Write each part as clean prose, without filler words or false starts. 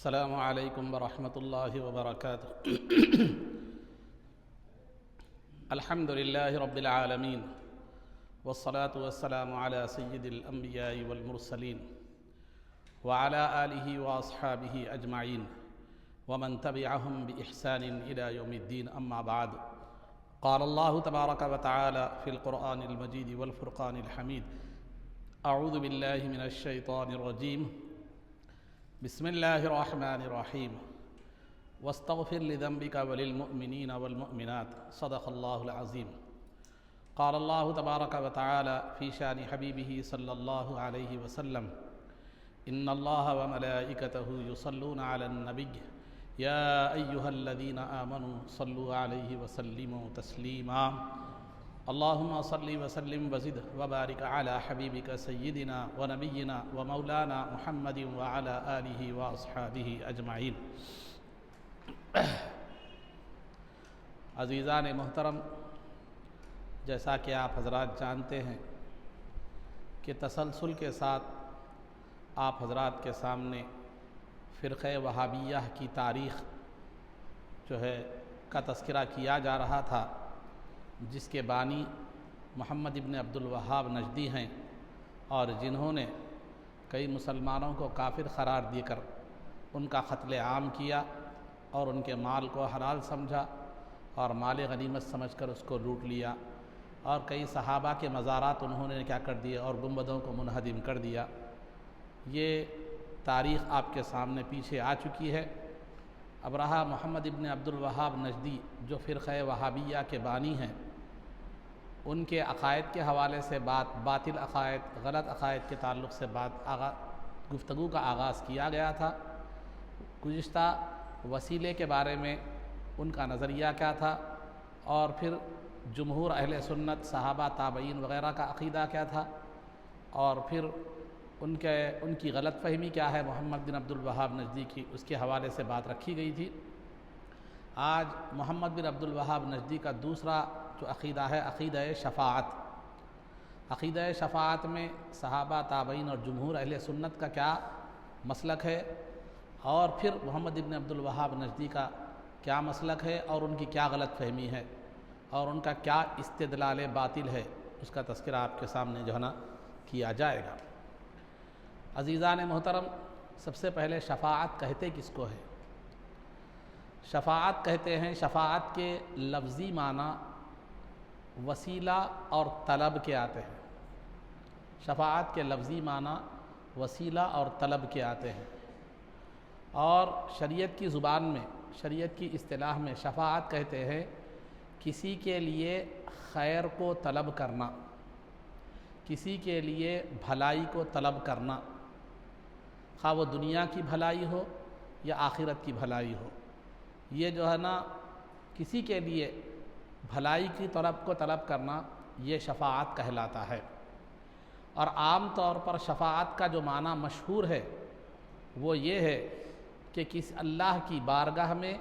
السلام علیکم ورحمۃ اللہ وبرکاتہ الحمد للہ رب العالمین والصلاة والسلام علی سید الانبیاء والمرسلین وعلى آلہ واصحابہ اجمعین ومن تبعهم بإحسان إلى يوم الدین اما بعد قال اللہ تبارک وتعالی فی القرآن المجید والفرقان الحمید اعوذ باللہ من الشیطان الرجیم بسم اللہ الرحمن الرحیم واستغفر لذنبک وللمؤمنین والمؤمنات صدق اللہ العظیم قال اللہ تبارک وتعالی فی شان حبیبہ صلی اللہ علیہ وسلم ان اللہ وملائکتہ یصلون علی النبی یا ایہا الذین آمنوا صلوا علیہ وسلموا تسلیما اللہم صلی وسلم وزد وبارک علی حبیبک سیدنا ونبینا ومولانا محمد وعلی آلہ واصحابہ اجمعین۔ عزیزان محترم، جیسا کہ آپ حضرات جانتے ہیں کہ تسلسل کے ساتھ آپ حضرات کے سامنے فرقہ وہابیہ کی تاریخ کا تذکرہ کیا جا رہا تھا، جس کے بانی محمد ابن عبد الوہاب نجدی ہیں، اور جنہوں نے کئی مسلمانوں کو کافر قرار دے کر ان کا قتل عام کیا اور ان کے مال کو حلال سمجھا اور مال غنیمت سمجھ کر اس کو لوٹ لیا، اور کئی صحابہ کے مزارات انہوں نے کیا کر دیے اور گنبدوں کو منہدم کر دیا۔ یہ تاریخ آپ کے سامنے پیچھے آ چکی ہے۔ اب رہا محمد ابن عبد الوہاب نجدی جو فرقہ وہابیہ کے بانی ہیں، ان کے عقائد کے حوالے سے باطل عقائد، غلط عقائد کے تعلق سے گفتگو کا آغاز کیا گیا تھا۔ گزشتہ وسیلے کے بارے میں ان کا نظریہ کیا تھا، اور پھر جمہور اہل سنت، صحابہ، تابعین وغیرہ کا عقیدہ کیا تھا، اور پھر ان کی غلط فہمی کیا ہے محمد بن عبد الوہاب نجدی کی، اس کے حوالے سے بات رکھی گئی تھی۔ آج محمد بن عبد الوہاب نجدی کا دوسرا جو عقیدہ ہے، عقیدہ شفاعت۔ عقیدہ شفاعت میں صحابہ، تابعین اور جمہور اہل سنت کا کیا مسلک ہے، اور پھر محمد بن عبد الوہاب نجدی کا کیا مسلک ہے، اور ان کی کیا غلط فہمی ہے، اور ان کا کیا استدلال باطل ہے، اس کا تذکرہ آپ کے سامنے کیا جائے گا۔ عزیزان محترم، سب سے پہلے شفاعت کہتے کس کو ہے؟ شفاعت کہتے ہیں، شفاعت کے لفظی معنی وسیلہ اور طلب کے آتے ہیں۔ شفاعت کے لفظی معنی وسیلہ اور طلب کے آتے ہیں، اور شریعت کی زبان میں، شریعت کی اصطلاح میں شفاعت کہتے ہیں کسی کے لیے خیر کو طلب کرنا، کسی کے لیے بھلائی کو طلب کرنا، خواہ وہ دنیا کی بھلائی ہو یا آخرت کی بھلائی ہو۔ یہ کسی کے لیے بھلائی کی طلب کرنا، یہ شفاعت کہلاتا ہے۔ اور عام طور پر شفاعت کا جو معنی مشہور ہے وہ یہ ہے کہ اللہ کی بارگاہ میں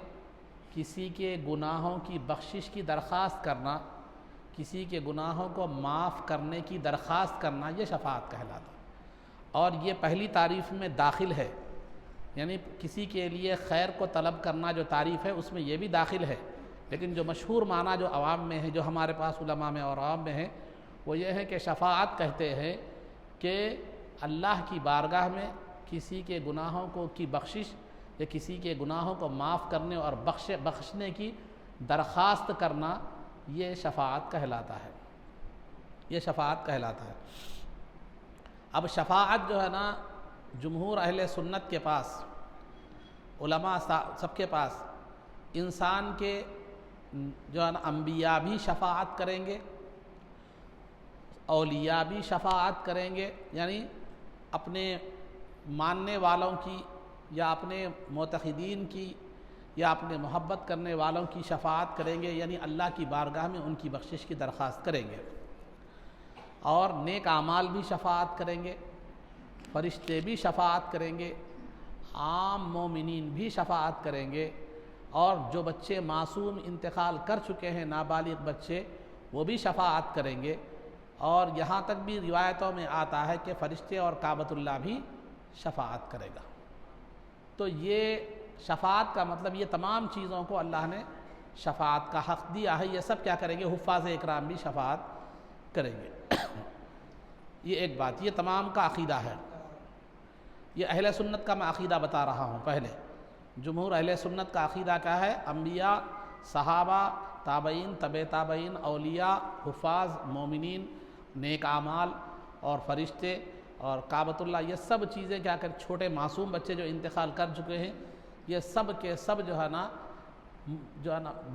کسی کے گناہوں کی بخشش کی درخواست کرنا، کسی کے گناہوں کو معاف کرنے کی درخواست کرنا، یہ شفاعت کہلاتا ہے۔ اور یہ پہلی تعریف میں داخل ہے، یعنی کسی کے لیے خیر کو طلب کرنا جو تعریف ہے اس میں یہ بھی داخل ہے، لیکن جو مشہور معنی جو عوام میں ہے، جو ہمارے پاس علماء میں اور عوام میں ہے، وہ یہ ہے کہ شفاعت کہتے ہیں کہ اللہ کی بارگاہ میں کسی کے گناہوں کی بخشش یا کسی کے گناہوں کو معاف کرنے اور بخشنے کی درخواست کرنا، یہ شفاعت کہلاتا ہے۔ یہ شفاعت کہلاتا ہے۔ اب شفاعت جمہور اہل سنت کے پاس، علماء سب کے پاس، انسان کے انبیاء بھی شفاعت کریں گے، اولیاء بھی شفاعت کریں گے، یعنی اپنے ماننے والوں کی یا اپنے معتقدین کی یا اپنے محبت کرنے والوں کی شفاعت کریں گے، یعنی اللہ کی بارگاہ میں ان کی بخشش کی درخواست کریں گے، اور نیک اعمال بھی شفاعت کریں گے، فرشتے بھی شفاعت کریں گے، عام مومنین بھی شفاعت کریں گے، اور جو بچے معصوم انتقال کر چکے ہیں، نابالغ بچے، وہ بھی شفاعت کریں گے، اور یہاں تک بھی روایتوں میں آتا ہے کہ فرشتے اور کعبۃ اللہ بھی شفاعت کرے گا۔ تو یہ شفاعت کا مطلب یہ تمام چیزوں کو اللہ نے شفاعت کا حق دیا ہے. یہ سب کیا کریں گے؟ حفاظ اکرام بھی شفاعت کریں گے. یہ ایک بات، یہ تمام کا عقیدہ ہے. یہ اہل سنت کا میں عقیدہ بتا رہا ہوں. پہلے جمہور اہل سنت کا عقیدہ کیا ہے؟ انبیاء، صحابہ، تابعین، تبع تابعین، اولیاء، حفاظ، مومنین، نیک اعمال اور فرشتے اور کعبۃ اللہ، یہ سب چیزیں کیا کر چھوٹے معصوم بچے جو انتقال کر چکے ہیں، یہ سب کے سب جو ہے نا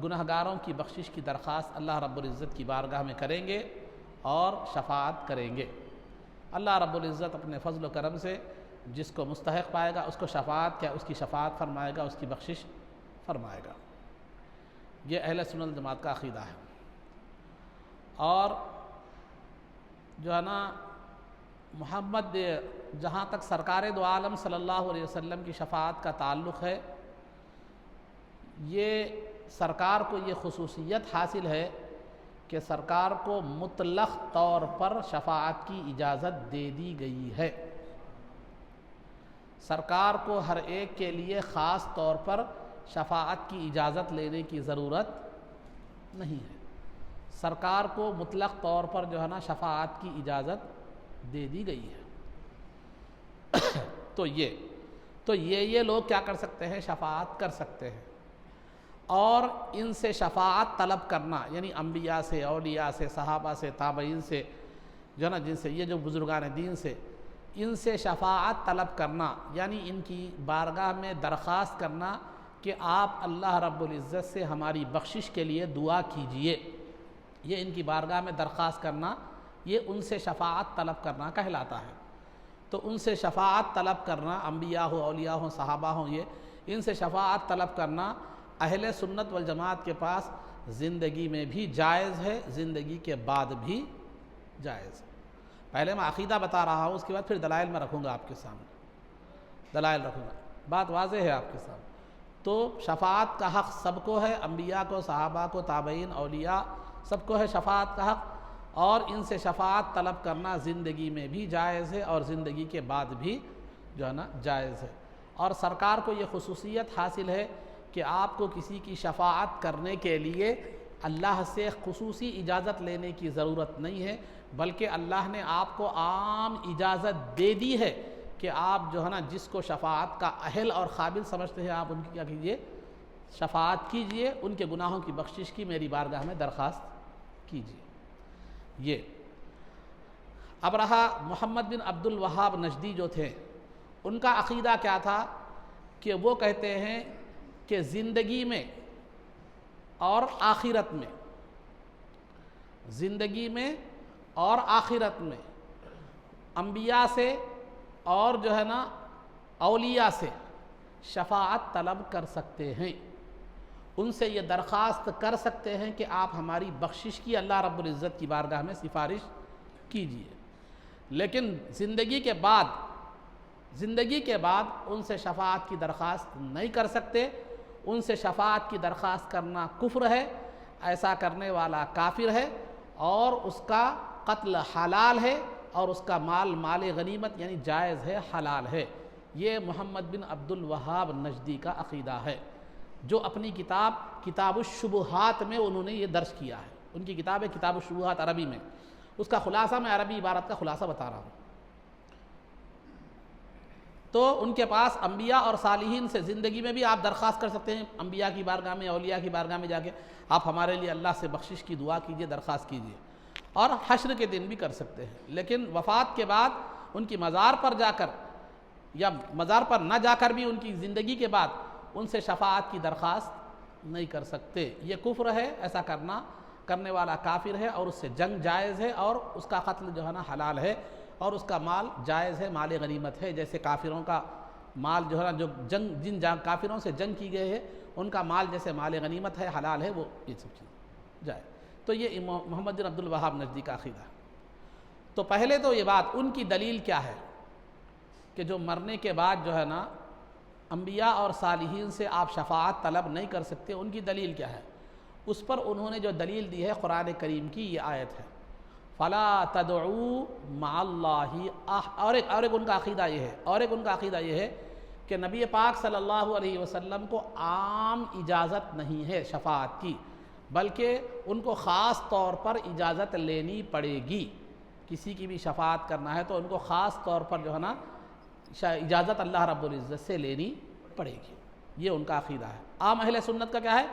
گنہگاروں کی بخشش کی درخواست اللہ رب العزت کی بارگاہ میں کریں گے اور شفاعت کریں گے. اللہ رب العزت اپنے فضل و کرم سے جس کو مستحق پائے گا اس کو شفاعت کیا اس کی شفاعت فرمائے گا، اس کی بخشش فرمائے گا. یہ اہل سنت جماعت کا عقیدہ ہے. اور جو ہے نا محمد، جہاں تک سرکار دو عالم صلی اللہ علیہ وسلم کی شفاعت کا تعلق ہے، یہ سرکار کو یہ خصوصیت حاصل ہے کہ سرکار کو مطلق طور پر شفاعت کی اجازت دے دی گئی ہے. سرکار کو ہر ایک کے لیے خاص طور پر شفاعت کی اجازت لینے کی ضرورت نہیں ہے. سرکار کو مطلق طور پر جو ہے نا شفاعت کی اجازت دے دی گئی ہے. تو یہ لوگ کیا کر سکتے ہیں؟ شفاعت کر سکتے ہیں. اور ان سے شفاعت طلب کرنا، یعنی انبیاء سے، اولیاء سے، صحابہ سے، تابعین سے، جو ہے نا جن سے یہ جو بزرگان دین سے، ان سے شفاعت طلب کرنا، یعنی ان کی بارگاہ میں درخواست کرنا کہ آپ اللہ رب العزت سے ہماری بخشش کے لیے دعا کیجئے. یہ ان کی بارگاہ میں درخواست کرنا، یہ ان سے شفاعت طلب کرنا کہلاتا ہے. تو ان سے شفاعت طلب کرنا، انبیاء ہو، اولیاء ہوں، صحابہ ہوں، یہ ان سے شفاعت طلب کرنا اہل سنت والجماعت کے پاس زندگی میں بھی جائز ہے، زندگی کے بعد بھی جائز ہے. پہلے میں عقیدہ بتا رہا ہوں، اس کے بعد پھر دلائل میں رکھوں گا آپ کے سامنے، دلائل رکھوں گا. بات واضح ہے آپ کے سامنے. تو شفاعت کا حق سب کو ہے، انبیاء کو، صحابہ کو، تابعین، اولیاء، سب کو ہے شفاعت کا حق. اور ان سے شفاعت طلب کرنا زندگی میں بھی جائز ہے اور زندگی کے بعد بھی جو ہے نا جائز ہے. اور سرکار کو یہ خصوصیت حاصل ہے کہ آپ کو کسی کی شفاعت کرنے کے لیے اللہ سے خصوصی اجازت لینے کی ضرورت نہیں ہے، بلکہ اللہ نے آپ کو عام اجازت دے دی ہے کہ آپ جو ہے نا جس کو شفاعت کا اہل اور قابل سمجھتے ہیں آپ ان کی کیا کیجئے؟ شفاعت کیجئے، ان کے گناہوں کی بخشش کی میری بارگاہ میں درخواست کیجئے. یہ اب رہا محمد بن عبد الوہاب نجدی جو تھے، ان کا عقیدہ کیا تھا کہ وہ کہتے ہیں کہ زندگی میں اور آخرت میں، زندگی میں اور آخرت میں انبیاء سے اور جو ہے نا اولیاء سے شفاعت طلب کر سکتے ہیں. ان سے یہ درخواست کر سکتے ہیں کہ آپ ہماری بخشش کی اللہ رب العزت کی بارگاہ میں سفارش کیجئے. لیکن زندگی کے بعد ان سے شفاعت کی درخواست نہیں کر سکتے. ان سے شفاعت کی درخواست کرنا کفر ہے، ایسا کرنے والا کافر ہے، اور اس کا قتل حلال ہے، اور اس کا مال غنیمت یعنی جائز ہے، حلال ہے. یہ محمد بن عبد الوہاب نجدی کا عقیدہ ہے، جو اپنی کتاب الشبہات میں انہوں نے یہ درج کیا ہے. ان کی کتاب ہے کتاب الشبہات عربی میں. اس کا خلاصہ میں عربی عبارت کا خلاصہ بتا رہا ہوں. تو ان کے پاس انبیاء اور صالحین سے زندگی میں بھی آپ درخواست کر سکتے ہیں، انبیاء کی بارگاہ میں، اولیاء کی بارگاہ میں جا کے آپ ہمارے لیے اللہ سے بخشش کی دعا کیجئے، درخواست کیجئے. اور حشر کے دن بھی کر سکتے ہیں. لیکن وفات کے بعد ان کی مزار پر جا کر یا مزار پر نہ جا کر بھی ان کی زندگی کے بعد ان سے شفاعت کی درخواست نہیں کر سکتے. یہ کفر ہے، ایسا کرنے والا کافر ہے، اور اس سے جنگ جائز ہے، اور اس کا قتل جو ہے نا حلال ہے، اور اس کا مال جائز ہے، مال غنیمت ہے. جیسے کافروں کا مال جو ہے نا جو جن کافروں سے جنگ کی گئی ہے ان کا مال جیسے مال غنیمت ہے، حلال ہے، وہ یہ سب چیز جائے. تو یہ محمد بن عبد الوہاب نجدی کا عقیدہ ہے. تو پہلے تو یہ بات ان کی دلیل کیا ہے کہ جو مرنے کے بعد جو ہے نا انبیاء اور صالحین سے آپ شفاعت طلب نہیں کر سکتے، ان کی دلیل کیا ہے؟ اس پر انہوں نے جو دلیل دی ہے قرآن کریم کی یہ آیت ہے، فَلَا تَدْعُوا مَعَ اللَّهِ. اور ایک ان کا عقیدہ یہ ہے کہ نبی پاک صلی اللہ علیہ وسلم کو عام اجازت نہیں ہے شفاعت کی، بلکہ ان کو خاص طور پر اجازت لینی پڑے گی۔ کسی کی بھی شفاعت کرنا ہے تو ان کو خاص طور پر جو ہے نا اجازت اللہ رب العزت سے لینی پڑے گی، یہ ان کا عقیدہ ہے۔ عام اہل سنت کا کیا ہے؟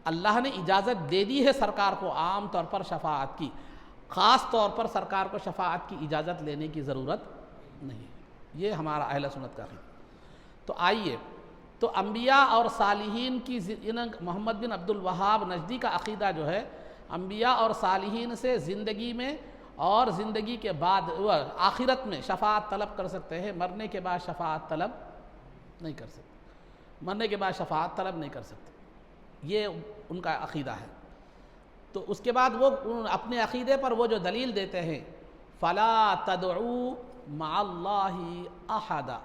اللہ نے اجازت دے دی ہے سرکار کو عام طور پر شفاعت کی، خاص طور پر سرکار کو شفاعت کی اجازت لینے کی ضرورت نہیں ہے، یہ ہمارا اہل سنت کا عقیدہ۔ تو آئیے، تو انبیاء اور صالحین کی محمد بن عبد الوہاب نجدی کا عقیدہ جو ہے، انبیاء اور صالحین سے زندگی میں اور زندگی کے بعد آخرت میں شفاعت طلب کر سکتے ہیں، مرنے کے بعد شفاعت طلب نہیں کر سکتے، مرنے کے بعد شفاعت طلب نہیں کر سکتے، یہ ان کا عقیدہ ہے۔ تو اس کے بعد وہ اپنے عقیدے پر وہ جو دلیل دیتے ہیں، فَلَا تَدْعُوا مَعَ اللَّهِ أَحَدًا،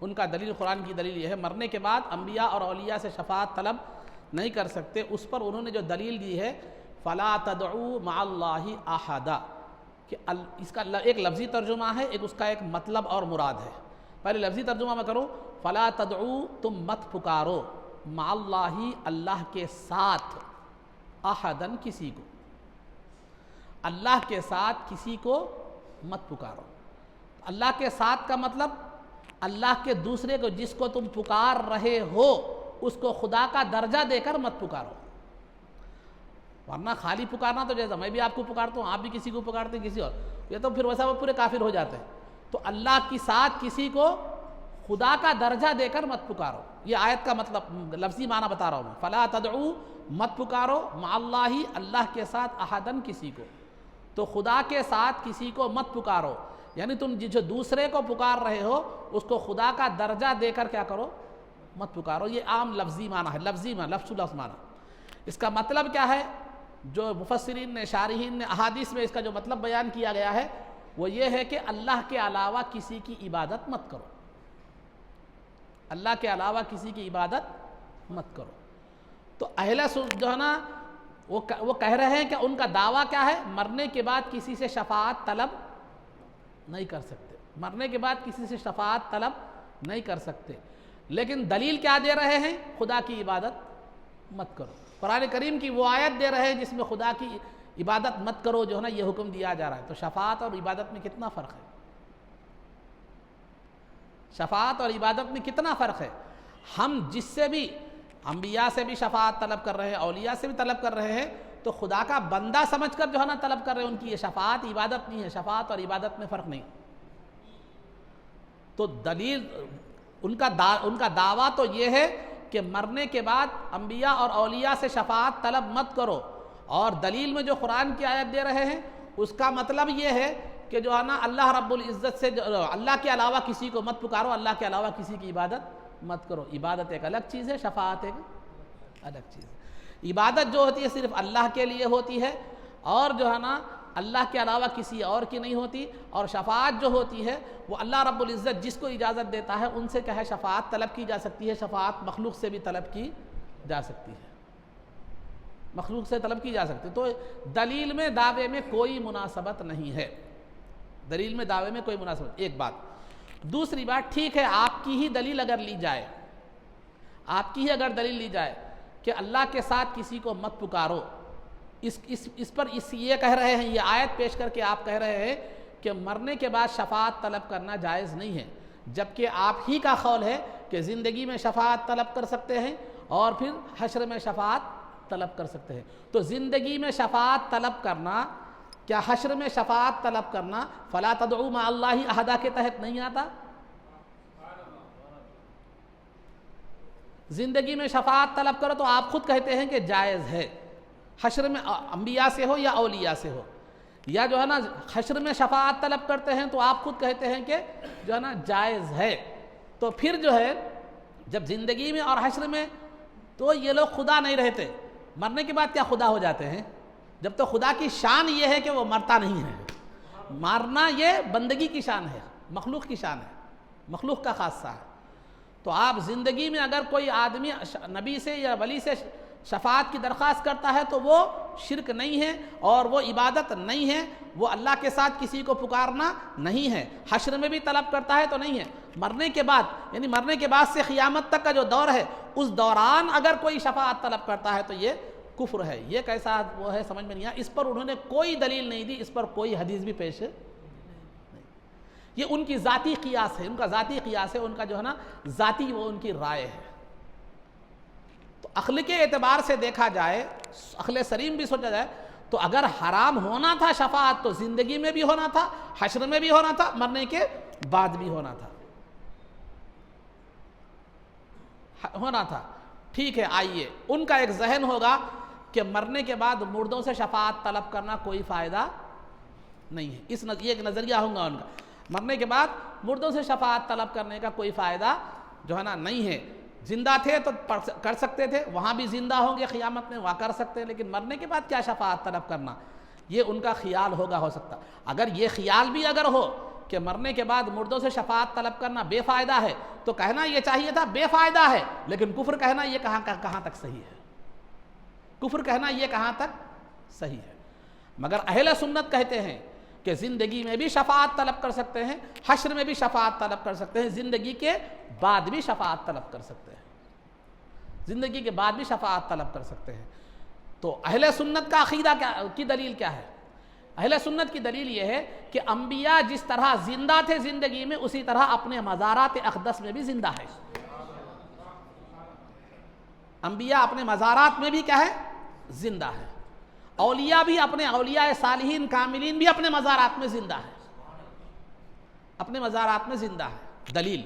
ان کا دلیل، قرآن کی دلیل یہ ہے، مرنے کے بعد انبیاء اور اولیاء سے شفاعت طلب نہیں کر سکتے۔ اس پر انہوں نے جو دلیل دی ہے فَلَا تَدْعُوا مَعَ اللَّهِ أَحَدًا، کہ اس کا ایک لفظی ترجمہ ہے، ایک اس کا ایک مطلب اور مراد ہے۔ پہلے لفظی ترجمہ میں کروں، فَلَا تَدْعُوا، تم مت پکارو، مَعَ اللَّهِ، اللہ کے ساتھ، أَحَدًا، کسی کو، اللہ کے ساتھ کسی کو مت پکارو۔ اللہ کے ساتھ کا مطلب اللہ کے دوسرے کو، جس کو تم پکار رہے ہو اس کو خدا کا درجہ دے کر مت پکارو، ورنہ خالی پکارنا تو جیسا میں بھی آپ کو پکارتا ہوں، آپ بھی کسی کو پکارتے ہیں، کسی اور، یہ تو پھر ویسا وہ پورے کافر ہو جاتے ہیں۔ تو اللہ کے ساتھ کسی کو خدا کا درجہ دے کر مت پکارو، یہ آیت کا مطلب لفظی معنی بتا رہا ہوں میں۔ فَلَا تَدْعُوا، مت پکارو، مَعَ اللَّهِ، اللہ کے ساتھ، أَحَدًا، کسی کو، تو خدا کے ساتھ کسی کو مت پکارو، یعنی تم جو دوسرے کو پکار رہے ہو اس کو خدا کا درجہ دے کر کیا کرو، مت پکارو۔ یہ عام لفظی معنی ہے، لفظی معنی، لفظ معنی۔ اس کا مطلب کیا ہے؟ جو مفسرین نے، شارحین نے، احادیث میں اس کا جو مطلب بیان کیا گیا ہے وہ یہ ہے کہ اللہ کے علاوہ کسی کی عبادت مت کرو، اللہ کے علاوہ کسی کی عبادت مت کرو۔ تو اہل سنت جو ہے نا وہ کہہ رہے ہیں کہ ان کا دعویٰ کیا ہے؟ مرنے کے بعد کسی سے شفاعت طلب نہیں کر سکتے، مرنے کے بعد کسی سے شفاعت طلب نہیں کر سکتے، لیکن دلیل کیا دے رہے ہیں؟ خدا کی عبادت مت کرو۔ قرآن کریم کی وہ آیت دے رہے ہیں جس میں خدا کی عبادت مت کرو جو ہے نا یہ حکم دیا جا رہا ہے۔ تو شفاعت اور عبادت میں کتنا فرق ہے؟ شفاعت اور عبادت میں کتنا فرق ہے؟ ہم جس سے بھی، انبیاء سے بھی شفاعت طلب کر رہے ہیں، اولیاء سے بھی طلب کر رہے ہیں، تو خدا کا بندہ سمجھ کر جو ہے نا طلب کر رہے ہیں، ان کی یہ شفاعت عبادت نہیں ہے، شفاعت اور عبادت میں فرق نہیں۔ تو دلیل ان کا دعویٰ تو یہ ہے کہ مرنے کے بعد انبیاء اور اولیاء سے شفاعت طلب مت کرو، اور دلیل میں جو قرآن کی آیت دے رہے ہیں اس کا مطلب یہ ہے کہ جو ہے نا اللہ رب العزت سے، اللہ کے علاوہ کسی کو مت پکارو، اللہ کے علاوہ کسی کی عبادت مت کرو۔ عبادت ایک الگ چیز ہے، شفاعت ایک الگ چیز ہے۔ عبادت جو ہوتی ہے صرف اللہ کے لیے ہوتی ہے، اور جو ہے نا اللہ کے علاوہ کسی اور کی نہیں ہوتی، اور شفاعت جو ہوتی ہے وہ اللہ رب العزت جس کو اجازت دیتا ہے ان سے کہے شفاعت طلب کی جا سکتی ہے، شفاعت مخلوق سے بھی طلب کی جا سکتی ہے، مخلوق سے طلب کی جا سکتی ہے۔ تو دلیل میں دعوے میں کوئی مناسبت نہیں ہے، دلیل میں دعوے میں کوئی مناسبت، ایک بات۔ دوسری بات، ٹھیک ہے آپ کی ہی دلیل اگر لی جائے، آپ کی ہی اگر دلیل لی جائے کہ اللہ کے ساتھ کسی کو مت پکارو، اس پر یہ کہہ رہے ہیں، یہ آیت پیش کر کے آپ کہہ رہے ہیں کہ مرنے کے بعد شفاعت طلب کرنا جائز نہیں ہے، جبکہ آپ ہی کا قول ہے کہ زندگی میں شفاعت طلب کر سکتے ہیں اور پھر حشر میں شفاعت طلب کر سکتے ہیں۔ تو زندگی میں شفاعت طلب کرنا کیا حشر میں شفاعت طلب کرنا فلا تدعو مع اللہ احدا کے تحت نہیں آتا؟ زندگی میں شفاعت طلب کرو تو آپ خود کہتے ہیں کہ جائز ہے، حشر میں انبیاء سے ہو یا اولیاء سے ہو، یا جو ہے نا حشر میں شفاعت طلب کرتے ہیں تو آپ خود کہتے ہیں کہ جو ہے نا جائز ہے۔ تو پھر جو ہے جب زندگی میں اور حشر میں تو یہ لوگ خدا نہیں رہتے، مرنے کے بعد کیا خدا ہو جاتے ہیں؟ جب تو خدا کی شان یہ ہے کہ وہ مرتا نہیں ہے، مارنا یہ بندگی کی شان ہے، مخلوق کی شان ہے، مخلوق کا خاصہ ہے۔ تو آپ زندگی میں اگر کوئی آدمی نبی سے یا ولی سے شفاعت کی درخواست کرتا ہے تو وہ شرک نہیں ہے اور وہ عبادت نہیں ہے، وہ اللہ کے ساتھ کسی کو پکارنا نہیں ہے، حشر میں بھی طلب کرتا ہے تو نہیں ہے، مرنے کے بعد یعنی مرنے کے بعد سے قیامت تک کا جو دور ہے اس دوران اگر کوئی شفاعت طلب کرتا ہے تو یہ کفر ہے۔ یہ کیسا وہ ہے سمجھ میں نہیں آیا، اس پر انہوں نے کوئی دلیل نہیں دی، اس پر کوئی حدیث بھی پیش نہیں۔ یہ ان کی ذاتی قیاس ہے، ان کا ذاتی قیاس ہے، ان کا جو ہے نا ذاتی وہ ان کی رائے ہے۔ تو عقل کے اعتبار سے دیکھا جائے، عقل سلیم بھی سوچا جائے تو اگر حرام ہونا تھا شفاعت تو زندگی میں بھی ہونا تھا، حشر میں بھی ہونا تھا، مرنے کے بعد بھی ہونا تھا۔ ٹھیک ہے، آئیے ان کا ایک ذہن ہوگا کہ مرنے کے بعد مردوں سے شفاعت طلب کرنا کوئی فائدہ نہیں ہے، یہ ایک نظریہ ہوگا ان کا، مرنے کے بعد مردوں سے شفاعت طلب کرنے کا کوئی فائدہ جو ہے نا نہیں ہے۔ زندہ تھے تو کر سکتے تھے، وہاں بھی زندہ ہوں گے قیامت میں، وہاں کر سکتے ہیں، لیکن مرنے کے بعد کیا شفاعت طلب کرنا، یہ ان کا خیال ہو سکتا۔ اگر یہ خیال بھی اگر ہو کہ مرنے کے بعد مردوں سے شفاعت طلب کرنا بے فائدہ ہے تو کہنا یہ چاہیے تھا بے فائدہ ہے، لیکن کفر کہنا یہ کہاں تک صحیح ہے، کفر کہنا یہ کہاں تک صحیح ہے۔ مگر اہل سنت کہتے ہیں کہ زندگی میں بھی شفاعت طلب کر سکتے ہیں، حشر میں بھی شفاعت طلب کر سکتے ہیں، زندگی کے بعد بھی شفاعت طلب کر سکتے ہیں، زندگی کے بعد بھی شفاعت طلب کر سکتے ہیں۔ تو اہل سنت کا عقیدہ کی دلیل کیا ہے؟ اہل سنت کی دلیل یہ ہے کہ انبیاء جس طرح زندہ تھے زندگی میں، اسی طرح اپنے مزارات اقدس میں بھی زندہ ہے۔ انبیاء اپنے مزارات میں بھی کیا ہے؟ زندہ ہے۔ اولیاء بھی اپنے اولیاء صالحین کاملین بھی اپنے مزارات میں زندہ ہے، اپنے مزارات میں زندہ ہے۔ دلیل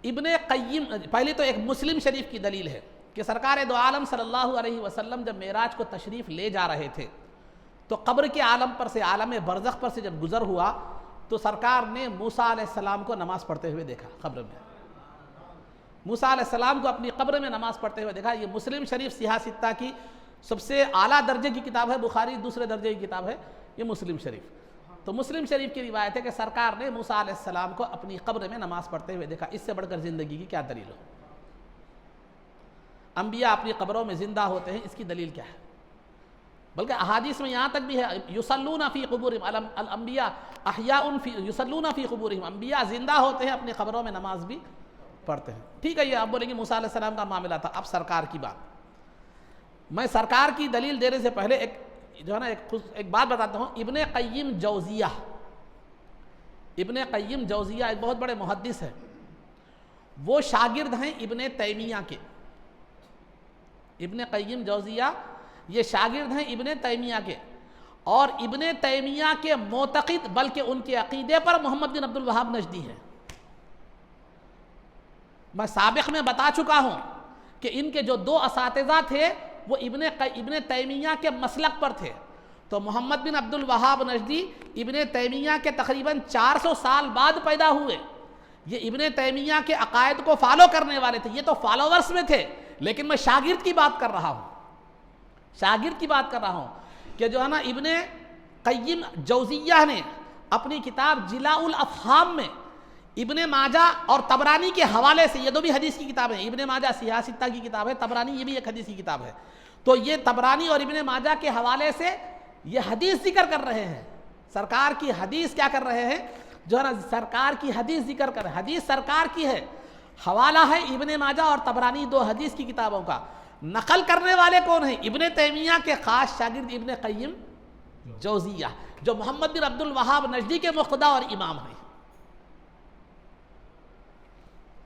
ابن قیم، پہلے تو ایک مسلم شریف کی دلیل ہے کہ سرکار دو عالم صلی اللہ علیہ وسلم جب معراج کو تشریف لے جا رہے تھے تو قبر کے عالم پر سے، عالم برزخ پر سے جب گزر ہوا تو سرکار نے موسیٰ علیہ السلام کو نماز پڑھتے ہوئے دیکھا قبر میں، موسیٰ علیہ السلام کو اپنی قبر میں نماز پڑھتے ہوئے دیکھا۔ یہ مسلم شریف صحیح ستہ کی سب سے اعلیٰ درجے کی کتاب ہے، بخاری دوسرے درجے کی کتاب ہے یہ مسلم شریف۔ تو مسلم شریف کی روایت ہے کہ سرکار نے موسیٰ علیہ السلام کو اپنی قبر میں نماز پڑھتے ہوئے دیکھا۔ اس سے بڑھ کر زندگی کی کیا دلیل ہو؟ انبیاء اپنی قبروں میں زندہ ہوتے ہیں، اس کی دلیل کیا ہے؟ بلکہ احادیث میں یہاں تک بھی ہے یصلون فی قبورہم، الانبیاء احیاء یصلون فی قبورہم، انبیاء زندہ ہوتے ہیں اپنی قبروں میں نماز بھی پڑھتے ہیں۔ ٹھیک ہے، یہ آپ بولیں گے موسیٰ علیہ السلام کا معاملہ تھا، اب سرکار کی بات۔ میں سرکار کی دلیل دینے سے پہلے ایک بات بتاتا ہوں۔ ابن قیم جوزیہ ایک بہت بڑے محدث ہیں، وہ شاگرد ہیں ابن تیمیہ کے۔ ابن قیم جوزیہ یہ شاگرد ہیں ابن تیمیہ کے، اور ابن تیمیہ کے معتقد بلکہ ان کے عقیدے پر محمد بن عبد الوہاب نجدی ہے۔ میں سابق میں بتا چکا ہوں کہ ان کے جو دو اساتذہ تھے وہ ابن تیمیہ کے مسلک پر تھے۔ تو محمد بن عبد الوہاب نجدی ابن تیمیہ کے تقریباً 400 سال بعد پیدا ہوئے۔ یہ ابن تیمیہ کے عقائد کو فالو کرنے والے تھے، یہ تو فالوورز میں تھے، لیکن میں شاگرد کی بات کر رہا ہوں کہ جو ہے نا ابن قیم جوزیہ نے اپنی کتاب جلاء الافہام میں ابن ماجہ اور طبرانی کے حوالے سے، یہ دو بھی حدیث کی کتاب ہے، ابن ماجہ صحیح ستہ کی کتاب ہے، طبرانی یہ بھی ایک حدیث کی کتاب ہے، تو یہ طبرانی اور ابن ماجہ کے حوالے سے یہ حدیث ذکر کر رہے ہیں، سرکار کی حدیث کیا کر رہے ہیں، جو ہے نا سرکار کی حدیث ذکر کر رہے ہیں، حدیث سرکار کی ہے، حوالہ ہے ابن ماجہ اور طبرانی دو حدیث کی کتابوں کا۔ نقل کرنے والے کون ہیں؟ ابن تیمیہ کے خاص شاگرد ابن قیم جوزیہ، جو محمد بن عبد الوہاب نجدی کے مقتدا اور امام ہیں۔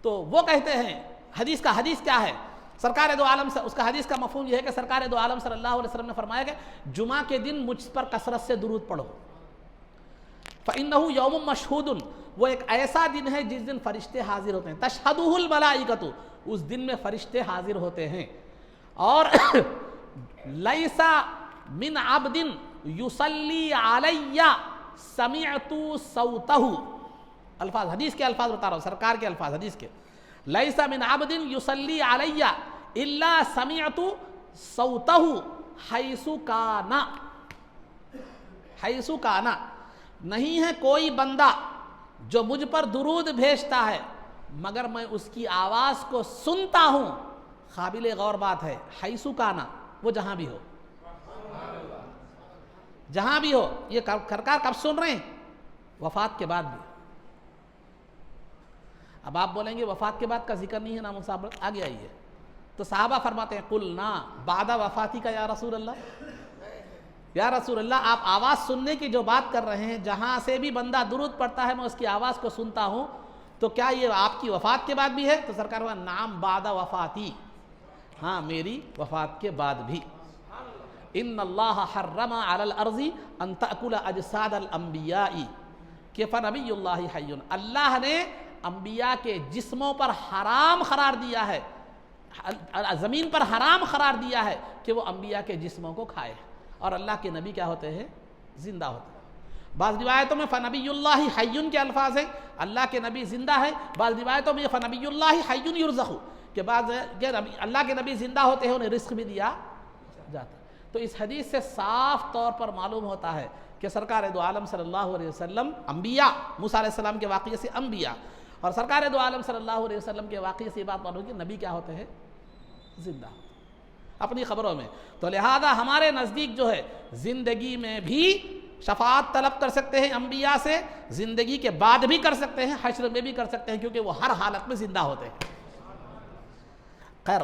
تو وہ کہتے ہیں حدیث کیا ہے؟ سرکار دو عالم سے اس کا حدیث کا مفہوم یہ ہے کہ سرکار دو عالم صلی اللہ علیہ وسلم نے فرمایا کہ جمعہ کے دن مجھ پر کثرت سے درود پڑھو، فَإِنَّهُ يَوْمٌ مَشْهُودٌ، وہ ایک ایسا دن ہے جس دن فرشتے حاضر ہوتے ہیں، تَشْهَدُهُ الْمَلَائِكَةُ، اس دن میں فرشتے حاضر ہوتے ہیں، اور لَيْسَ مِنْ عَبْدٍ يُصَلِّي عَلَيَّ سَمِعْتُ صَوْتَهُ، الفاظ حدیث کے الفاظ بتا رہا ہوں، سرکار کے الفاظ حدیث کے، لَيْسَ مِنْ عَبْدٍ يُصَلِّي عَلَيَّ إِلَّا سَمِعْتُ صَوْتَهُ حَيْثُ كَانَ، نہیں ہے کوئی بندہ جو مجھ پر درود بھیجتا ہے مگر میں اس کی آواز کو سنتا ہوں۔ قابل غور بات ہے، حیث کانا، وہ جہاں بھی ہو، جہاں بھی ہو. یہ سرکار کب سن رہے ہیں؟ وفات کے بعد بھی. اب آپ بولیں گے وفات کے بعد کا ذکر نہیں ہے نام صاحب، آگے آئیے. تو صحابہ فرماتے ہیں قلنا بعد وفاتی کا یا رسول اللہ، یا رسول اللہ آپ آواز سننے کی جو بات کر رہے ہیں، جہاں سے بھی بندہ درود پڑھتا ہے میں اس کی آواز کو سنتا ہوں، تو کیا یہ آپ کی وفات کے بعد بھی ہے؟ تو سرکار ہوا نام بعد وفاتی، ہاں میری وفات کے بعد بھی. ان اللہ حرم علی الارض ان تأکل اجساد الانبیاء، کہ فنبی اللہ حی، اللہ نے انبیاء کے جسموں پر حرام قرار دیا ہے، زمین پر حرام قرار دیا ہے کہ وہ انبیاء کے جسموں کو کھائے. اور اللہ کے نبی کیا ہوتے ہیں؟ زندہ ہوتے ہیں. بعض روایتوں میں فنبی اللہ حی کے الفاظ ہیں، اللہ کے نبی زندہ ہے. بعض روایتوں میں فنبی اللہ حی یرزق، کہ بعض اللہ کے نبی زندہ ہوتے ہیں، انہیں رزق بھی دیا جاتا ہے. تو اس حدیث سے صاف طور پر معلوم ہوتا ہے کہ سرکار دو عالم صلی اللہ علیہ وسلم انبیاء، موسیٰ علیہ السلام کے واقعے سے انبیاء، اور سرکار دو عالم صلی اللہ علیہ وسلم کے واقعے سے یہ بات معلوم ہے کہ نبی کیا ہوتے ہیں؟ زندہ اپنی خبروں میں. تو لہذا ہمارے نزدیک جو ہے زندگی میں بھی شفاعت طلب کر سکتے ہیں انبیاء سے، زندگی کے بعد بھی کر سکتے ہیں، حشر میں بھی کر سکتے ہیں، کیونکہ وہ ہر حالت میں زندہ ہوتے ہیں. خیر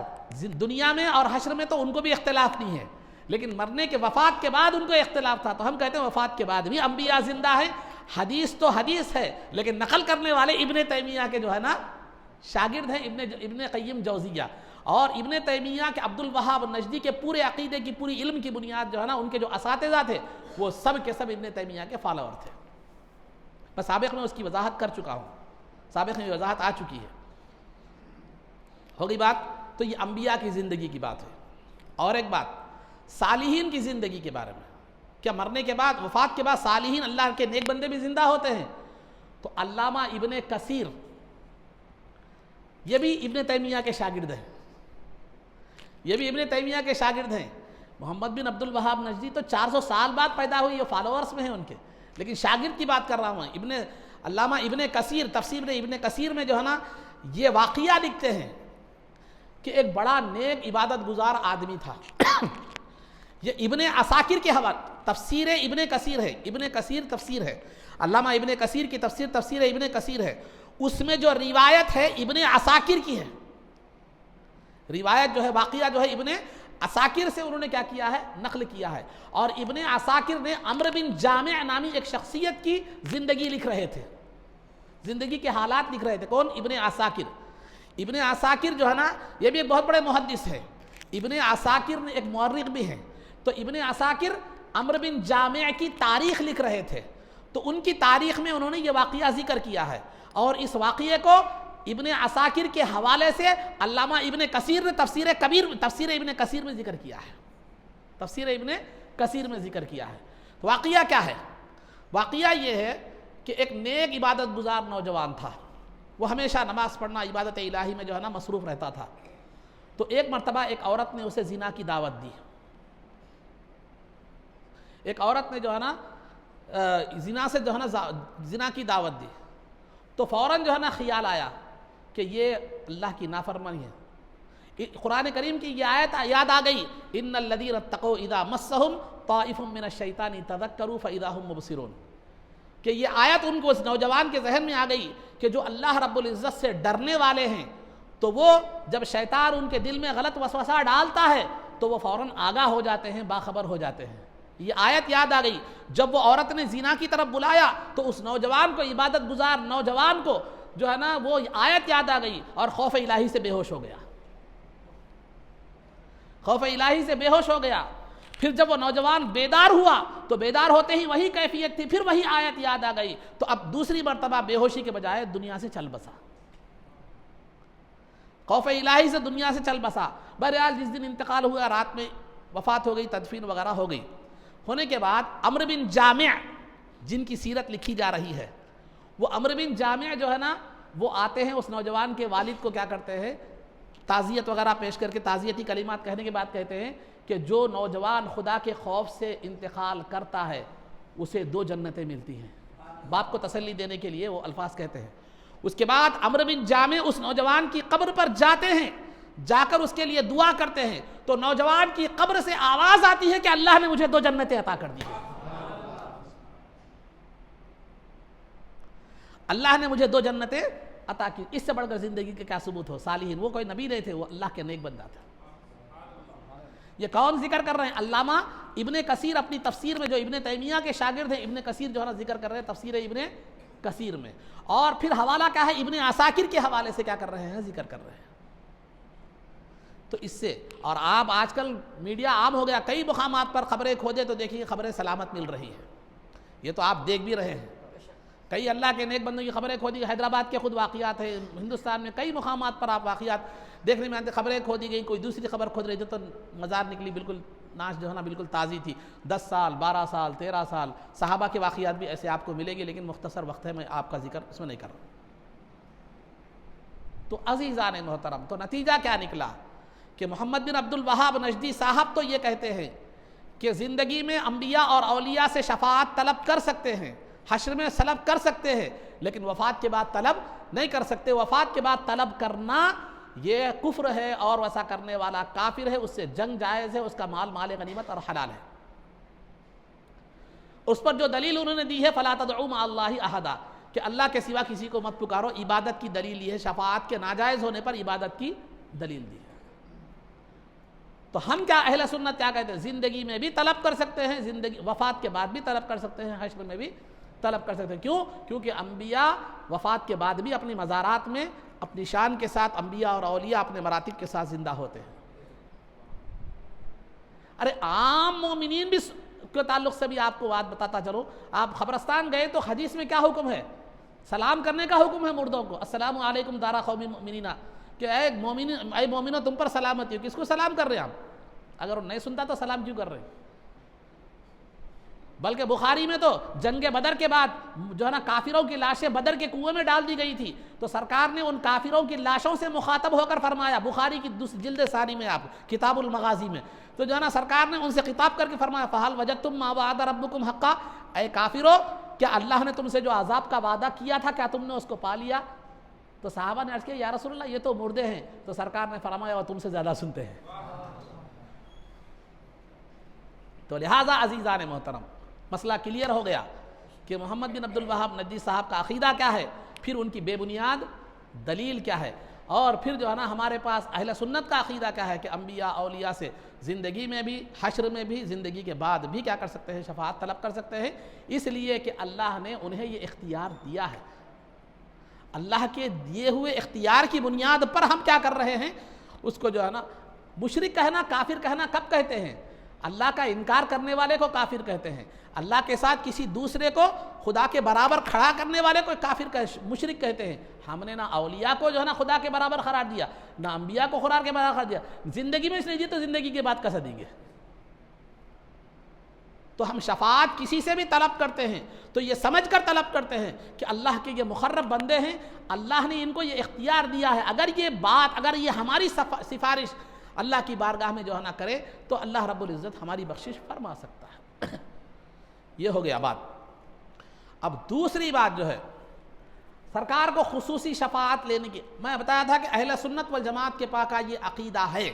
دنیا میں اور حشر میں تو ان کو بھی اختلاف نہیں ہے، لیکن مرنے کے وفات کے بعد ان کو اختلاف تھا. تو ہم کہتے ہیں وفات کے بعد بھی انبیاء زندہ ہیں. حدیث تو حدیث ہے، لیکن نقل کرنے والے ابن تیمیہ کے جو ہے نا شاگرد ہیں ابن قیم جوزیہ، اور ابن تیمیہ کے عبد الوہاب نجدی کے پورے عقیدے کی، پوری علم کی بنیاد جو ہے نا ان کے جو اساتذہ تھے وہ سب کے سب ابن تیمیہ کے فالوور تھے. میں سابق میں اس کی وضاحت کر چکا ہوں، سابق میں وضاحت آ چکی ہے. ہوگی بات. تو یہ انبیاء کی زندگی کی بات ہے. اور ایک بات صالحین کی زندگی کے بارے میں، کیا مرنے کے بعد، وفات کے بعد صالحین اللہ کے نیک بندے بھی زندہ ہوتے ہیں؟ تو علامہ ابن کثیر یہ بھی ابن تیمیہ کے شاگرد ہیں، یہ بھی ابن تیمیہ کے شاگرد ہیں. محمد بن عبد الوہاب نجدی تو 400 سال بعد پیدا ہوئی، یہ فالوورز میں ہیں ان کے، لیکن شاگرد کی بات کر رہا ہوں. علامہ ابن کثیر تفسیر ابن کثیر میں جو ہے نا یہ واقعہ لکھتے ہیں کہ ایک بڑا نیک عبادت گزار آدمی تھا. یہ ابن عساکر کے حوالے تفسیر ابن کثیر ہے، ابن کثیر تفسیر ہے، علامہ ابن کثیر کی تفسیر ابن کثیر ہے. اس میں جو روایت ہے ابن عساکر کی ہے، روایت جو ہے واقعہ جو ہے ابن عساکر سے انہوں نے کیا کیا ہے؟ نقل کیا ہے. اور ابن عساکر نے عمرو بن جامع نامی ایک شخصیت کی زندگی لکھ رہے تھے، زندگی کے حالات لکھ رہے تھے. کون؟ ابن عساکر. ابن عساکر جو ہے نا یہ بھی ایک بہت بڑے محدث ہے. ابن عساکر نے ایک مورخ بھی ہیں. تو ابن عساکر عمرو بن جامع کی تاریخ لکھ رہے تھے، تو ان کی تاریخ میں انہوں نے یہ واقعہ ذکر کیا ہے، اور اس واقعے کو ابن عساکر کے حوالے سے علامہ ابن کثیر نے تفسیر ابن کثیر میں ذکر کیا ہے، تفسیر ابن کثیر میں ذکر کیا ہے. تو واقعہ کیا ہے؟ واقعہ یہ ہے کہ ایک نیک عبادت گزار نوجوان تھا، وہ ہمیشہ نماز پڑھنا، عبادت الہی میں جو ہے نا مصروف رہتا تھا. تو ایک مرتبہ ایک عورت نے اسے زنا کی دعوت دی، ایک عورت نے جو ہے نا زنا سے جو ہے نا زنا کی دعوت دی. تو فوراً جو ہے نا خیال آیا کہ یہ اللہ کی نافرمانی ہے. قرآن کریم کی یہ آیت یاد آ گئی، ان الذین اتقوا اذا مسهم طائف من الشیطان تذکروا فاذا هم مبصرون، کہ یہ آیت ان کو اس نوجوان کے ذہن میں آ گئی کہ جو اللہ رب العزت سے ڈرنے والے ہیں تو وہ جب شیطان ان کے دل میں غلط وسوسہ ڈالتا ہے تو وہ فوراً آگاہ ہو جاتے ہیں، باخبر ہو جاتے ہیں. یہ آیت یاد آ گئی. جب وہ عورت نے زنا کی طرف بلایا تو اس نوجوان کو، عبادت گزار نوجوان کو جو ہے نا وہ آیت یاد آ گئی اور خوف الہی سے بے ہوش ہو گیا، خوف الہی سے بے ہوش ہو گیا. پھر جب وہ نوجوان بیدار ہوا تو بیدار ہوتے ہی وہی کیفیت تھی، پھر وہی آیت یاد آ گئی. تو اب دوسری مرتبہ بے ہوشی کے بجائے دنیا سے چل بسا، خوف الہی سے دنیا سے چل بسا. بہرحال جس دن انتقال ہوا رات میں وفات ہو گئی، تدفین وغیرہ ہو گئی. ہونے کے بعد عمرو بن جامع جن کی سیرت لکھی جا رہی ہے، وہ عمرو بن جامع جو ہے نا وہ آتے ہیں اس نوجوان کے والد کو کیا کرتے ہیں؟ تعزیت وغیرہ پیش کر کے تعزیتی کلمات کہنے کے بعد کہتے ہیں کہ جو نوجوان خدا کے خوف سے انتقال کرتا ہے اسے 2 جنتیں ملتی ہیں. باپ کو تسلی دینے کے لیے وہ الفاظ کہتے ہیں. اس کے بعد عمرو بن جامع اس نوجوان کی قبر پر جاتے ہیں. جا کر اس کے لیے دعا کرتے ہیں تو نوجوان کی قبر سے آواز آتی ہے کہ اللہ نے مجھے 2 جنتیں عطا کر دی، اللہ نے مجھے 2 جنتیں عطا کی۔ اس سے بڑھ کر زندگی کے کیا ثبوت ہو؟ صالحین، وہ کوئی نبی نہیں تھے، وہ اللہ کے نیک بندہ تھے۔ یہ کون ذکر کر رہے ہیں؟ علامہ ابن کثیر اپنی تفسیر میں، جو ابن تیمیہ کے شاگرد ہیں ابن کثیر جو ہے نا ذکر کر رہے ہیں تفسیر ابن کثیر میں، اور پھر حوالہ کیا ہے؟ ابن عساکر کے حوالے سے کیا کر رہے ہیں؟ ذکر کر رہے ہیں۔ تو اس سے، اور آپ آج کل میڈیا عام ہو گیا، کئی مقامات پر خبریں کھوجے تو دیکھیے خبریں سلامت مل رہی ہیں، یہ تو آپ دیکھ بھی رہے ہیں۔ کئی اللہ کے نیک بندوں کی خبریں کھو دی، حیدرآباد کے خود واقعات ہیں، ہندوستان میں کئی مقامات پر آپ واقعات دیکھنے میں آتے، خبریں کھو دی گئی، کوئی دوسری خبر کھود رہی تو مزار نکلی بالکل ناش جو ہے نا بالکل تازی تھی، 10 سال 12 سال 13 سال صحابہ کے واقعات بھی ایسے آپ کو ملے گی، لیکن مختصر وقت ہے، میں آپ کا ذکر اس میں نہیں کر رہا۔ تو عزیزان محترم، تو نتیجہ کیا نکلا کہ محمد بن عبد الوہاب نجدی صاحب تو یہ کہتے ہیں کہ زندگی میں انبیاء اور اولیاء سے شفاعت طلب کر سکتے ہیں، حشر میں طلب کر سکتے ہیں، لیکن وفات کے بعد طلب نہیں کر سکتے۔ وفات کے بعد طلب کرنا یہ کفر ہے، اور ویسا کرنے والا کافر ہے، اس سے جنگ جائز ہے، اس کا مال غنیمت اور حلال ہے۔ اس پر جو دلیل انہوں نے دی ہے فَلَا تَدْعُوا مَعَ اللَّهِ أَحَدًا، کہ اللہ کے سوا کسی کو مت پکارو، عبادت کی دلیل یہ ہے، شفاعت کے ناجائز ہونے پر عبادت کی دلیل دی ہے۔ تو ہم کیا اہل سنت کیا کہتے ہیں؟ زندگی میں بھی طلب کر سکتے ہیں، زندگی وفات کے بعد بھی طلب کر سکتے ہیں، حشر میں بھی طلب کر سکتے ہیں۔ کیوں؟ کیونکہ انبیاء وفات کے بعد بھی اپنی مزارات میں اپنی شان کے ساتھ، انبیاء اور اولیاء اپنے مراتب کے ساتھ زندہ ہوتے ہیں۔ ارے عام مومنین بھی کے تعلق سے بھی آپ کو بات بتاتا چلو، آپ قبرستان گئے تو حدیث میں کیا حکم ہے؟ سلام کرنے کا حکم ہے مردوں کو، السلام علیکم دارا قوم مؤمنین، کہ اے مومنو تم پر سلامتی ہو۔ کس کو سلام کر رہے ہیں آپ؟ اگر وہ نہیں سنتا تو سلام کیوں کر رہے ہیں؟ بلکہ بخاری میں تو جنگ بدر کے بعد جو ہے نا کافروں کی لاشیں بدر کے کنویں میں ڈال دی گئی تھی، تو سرکار نے ان کافروں کی لاشوں سے مخاطب ہو کر فرمایا، بخاری کی جلد ثانی میں آپ کتاب المغازی میں، تو جو ہے نا سرکار نے ان سے خطاب کر کے فرمایا فَهَلْ وَجَدْتُم مَّا وَعَدَ رَبُّكُمْ حَقًّا، اے کافرو کیا اللہ نے تم سے جو عذاب کا وعدہ کیا تھا کیا تم نے اس کو پا لیا؟ تو صحابہ نے عرض کیا یا رسول اللہ یہ تو مردے ہیں، تو سرکار نے فرمایا وہ تم سے زیادہ سنتے ہیں۔ تو لہٰذا عزیزان محترم مسئلہ کلیئر ہو گیا کہ محمد بن عبد الوہاب نجدی صاحب کا عقیدہ کیا ہے، پھر ان کی بے بنیاد دلیل کیا ہے، اور پھر جو ہے نا ہمارے پاس اہل سنت کا عقیدہ کیا ہے کہ انبیاء اولیاء سے زندگی میں بھی، حشر میں بھی، زندگی کے بعد بھی کیا کر سکتے ہیں؟ شفاعت طلب کر سکتے ہیں، اس لیے کہ اللہ نے انہیں یہ اختیار دیا ہے۔ اللہ کے دیے ہوئے اختیار کی بنیاد پر ہم کیا کر رہے ہیں؟ اس کو جو ہے نا مشرک کہنا، کافر کہنا کب کہتے ہیں؟ اللہ کا انکار کرنے والے کو کافر کہتے ہیں، اللہ کے ساتھ کسی دوسرے کو خدا کے برابر کھڑا کرنے والے کو کافر مشرک کہتے ہیں۔ ہم نے نہ اولیاء کو جو ہے نا خدا کے برابر قرار دیا، نہ انبیاء کو خدا کے برابر قرار دیا۔ زندگی میں اس نے دی تو زندگی کے بعد کیسا دیں گے؟ تو ہم شفاعت کسی سے بھی طلب کرتے ہیں تو یہ سمجھ کر طلب کرتے ہیں کہ اللہ کے یہ مقرب بندے ہیں، اللہ نے ان کو یہ اختیار دیا ہے، اگر یہ بات، اگر یہ ہماری سفارش اللہ کی بارگاہ میں جو ہے نا کرے تو اللہ رب العزت ہماری بخشش فرما سکتا ہے۔ یہ ہو گیا بات۔ اب دوسری بات جو ہے سرکار کو خصوصی شفاعت لینے کی، میں بتایا تھا کہ اہل سنت والجماعت کے پاس کا یہ عقیدہ ہے۔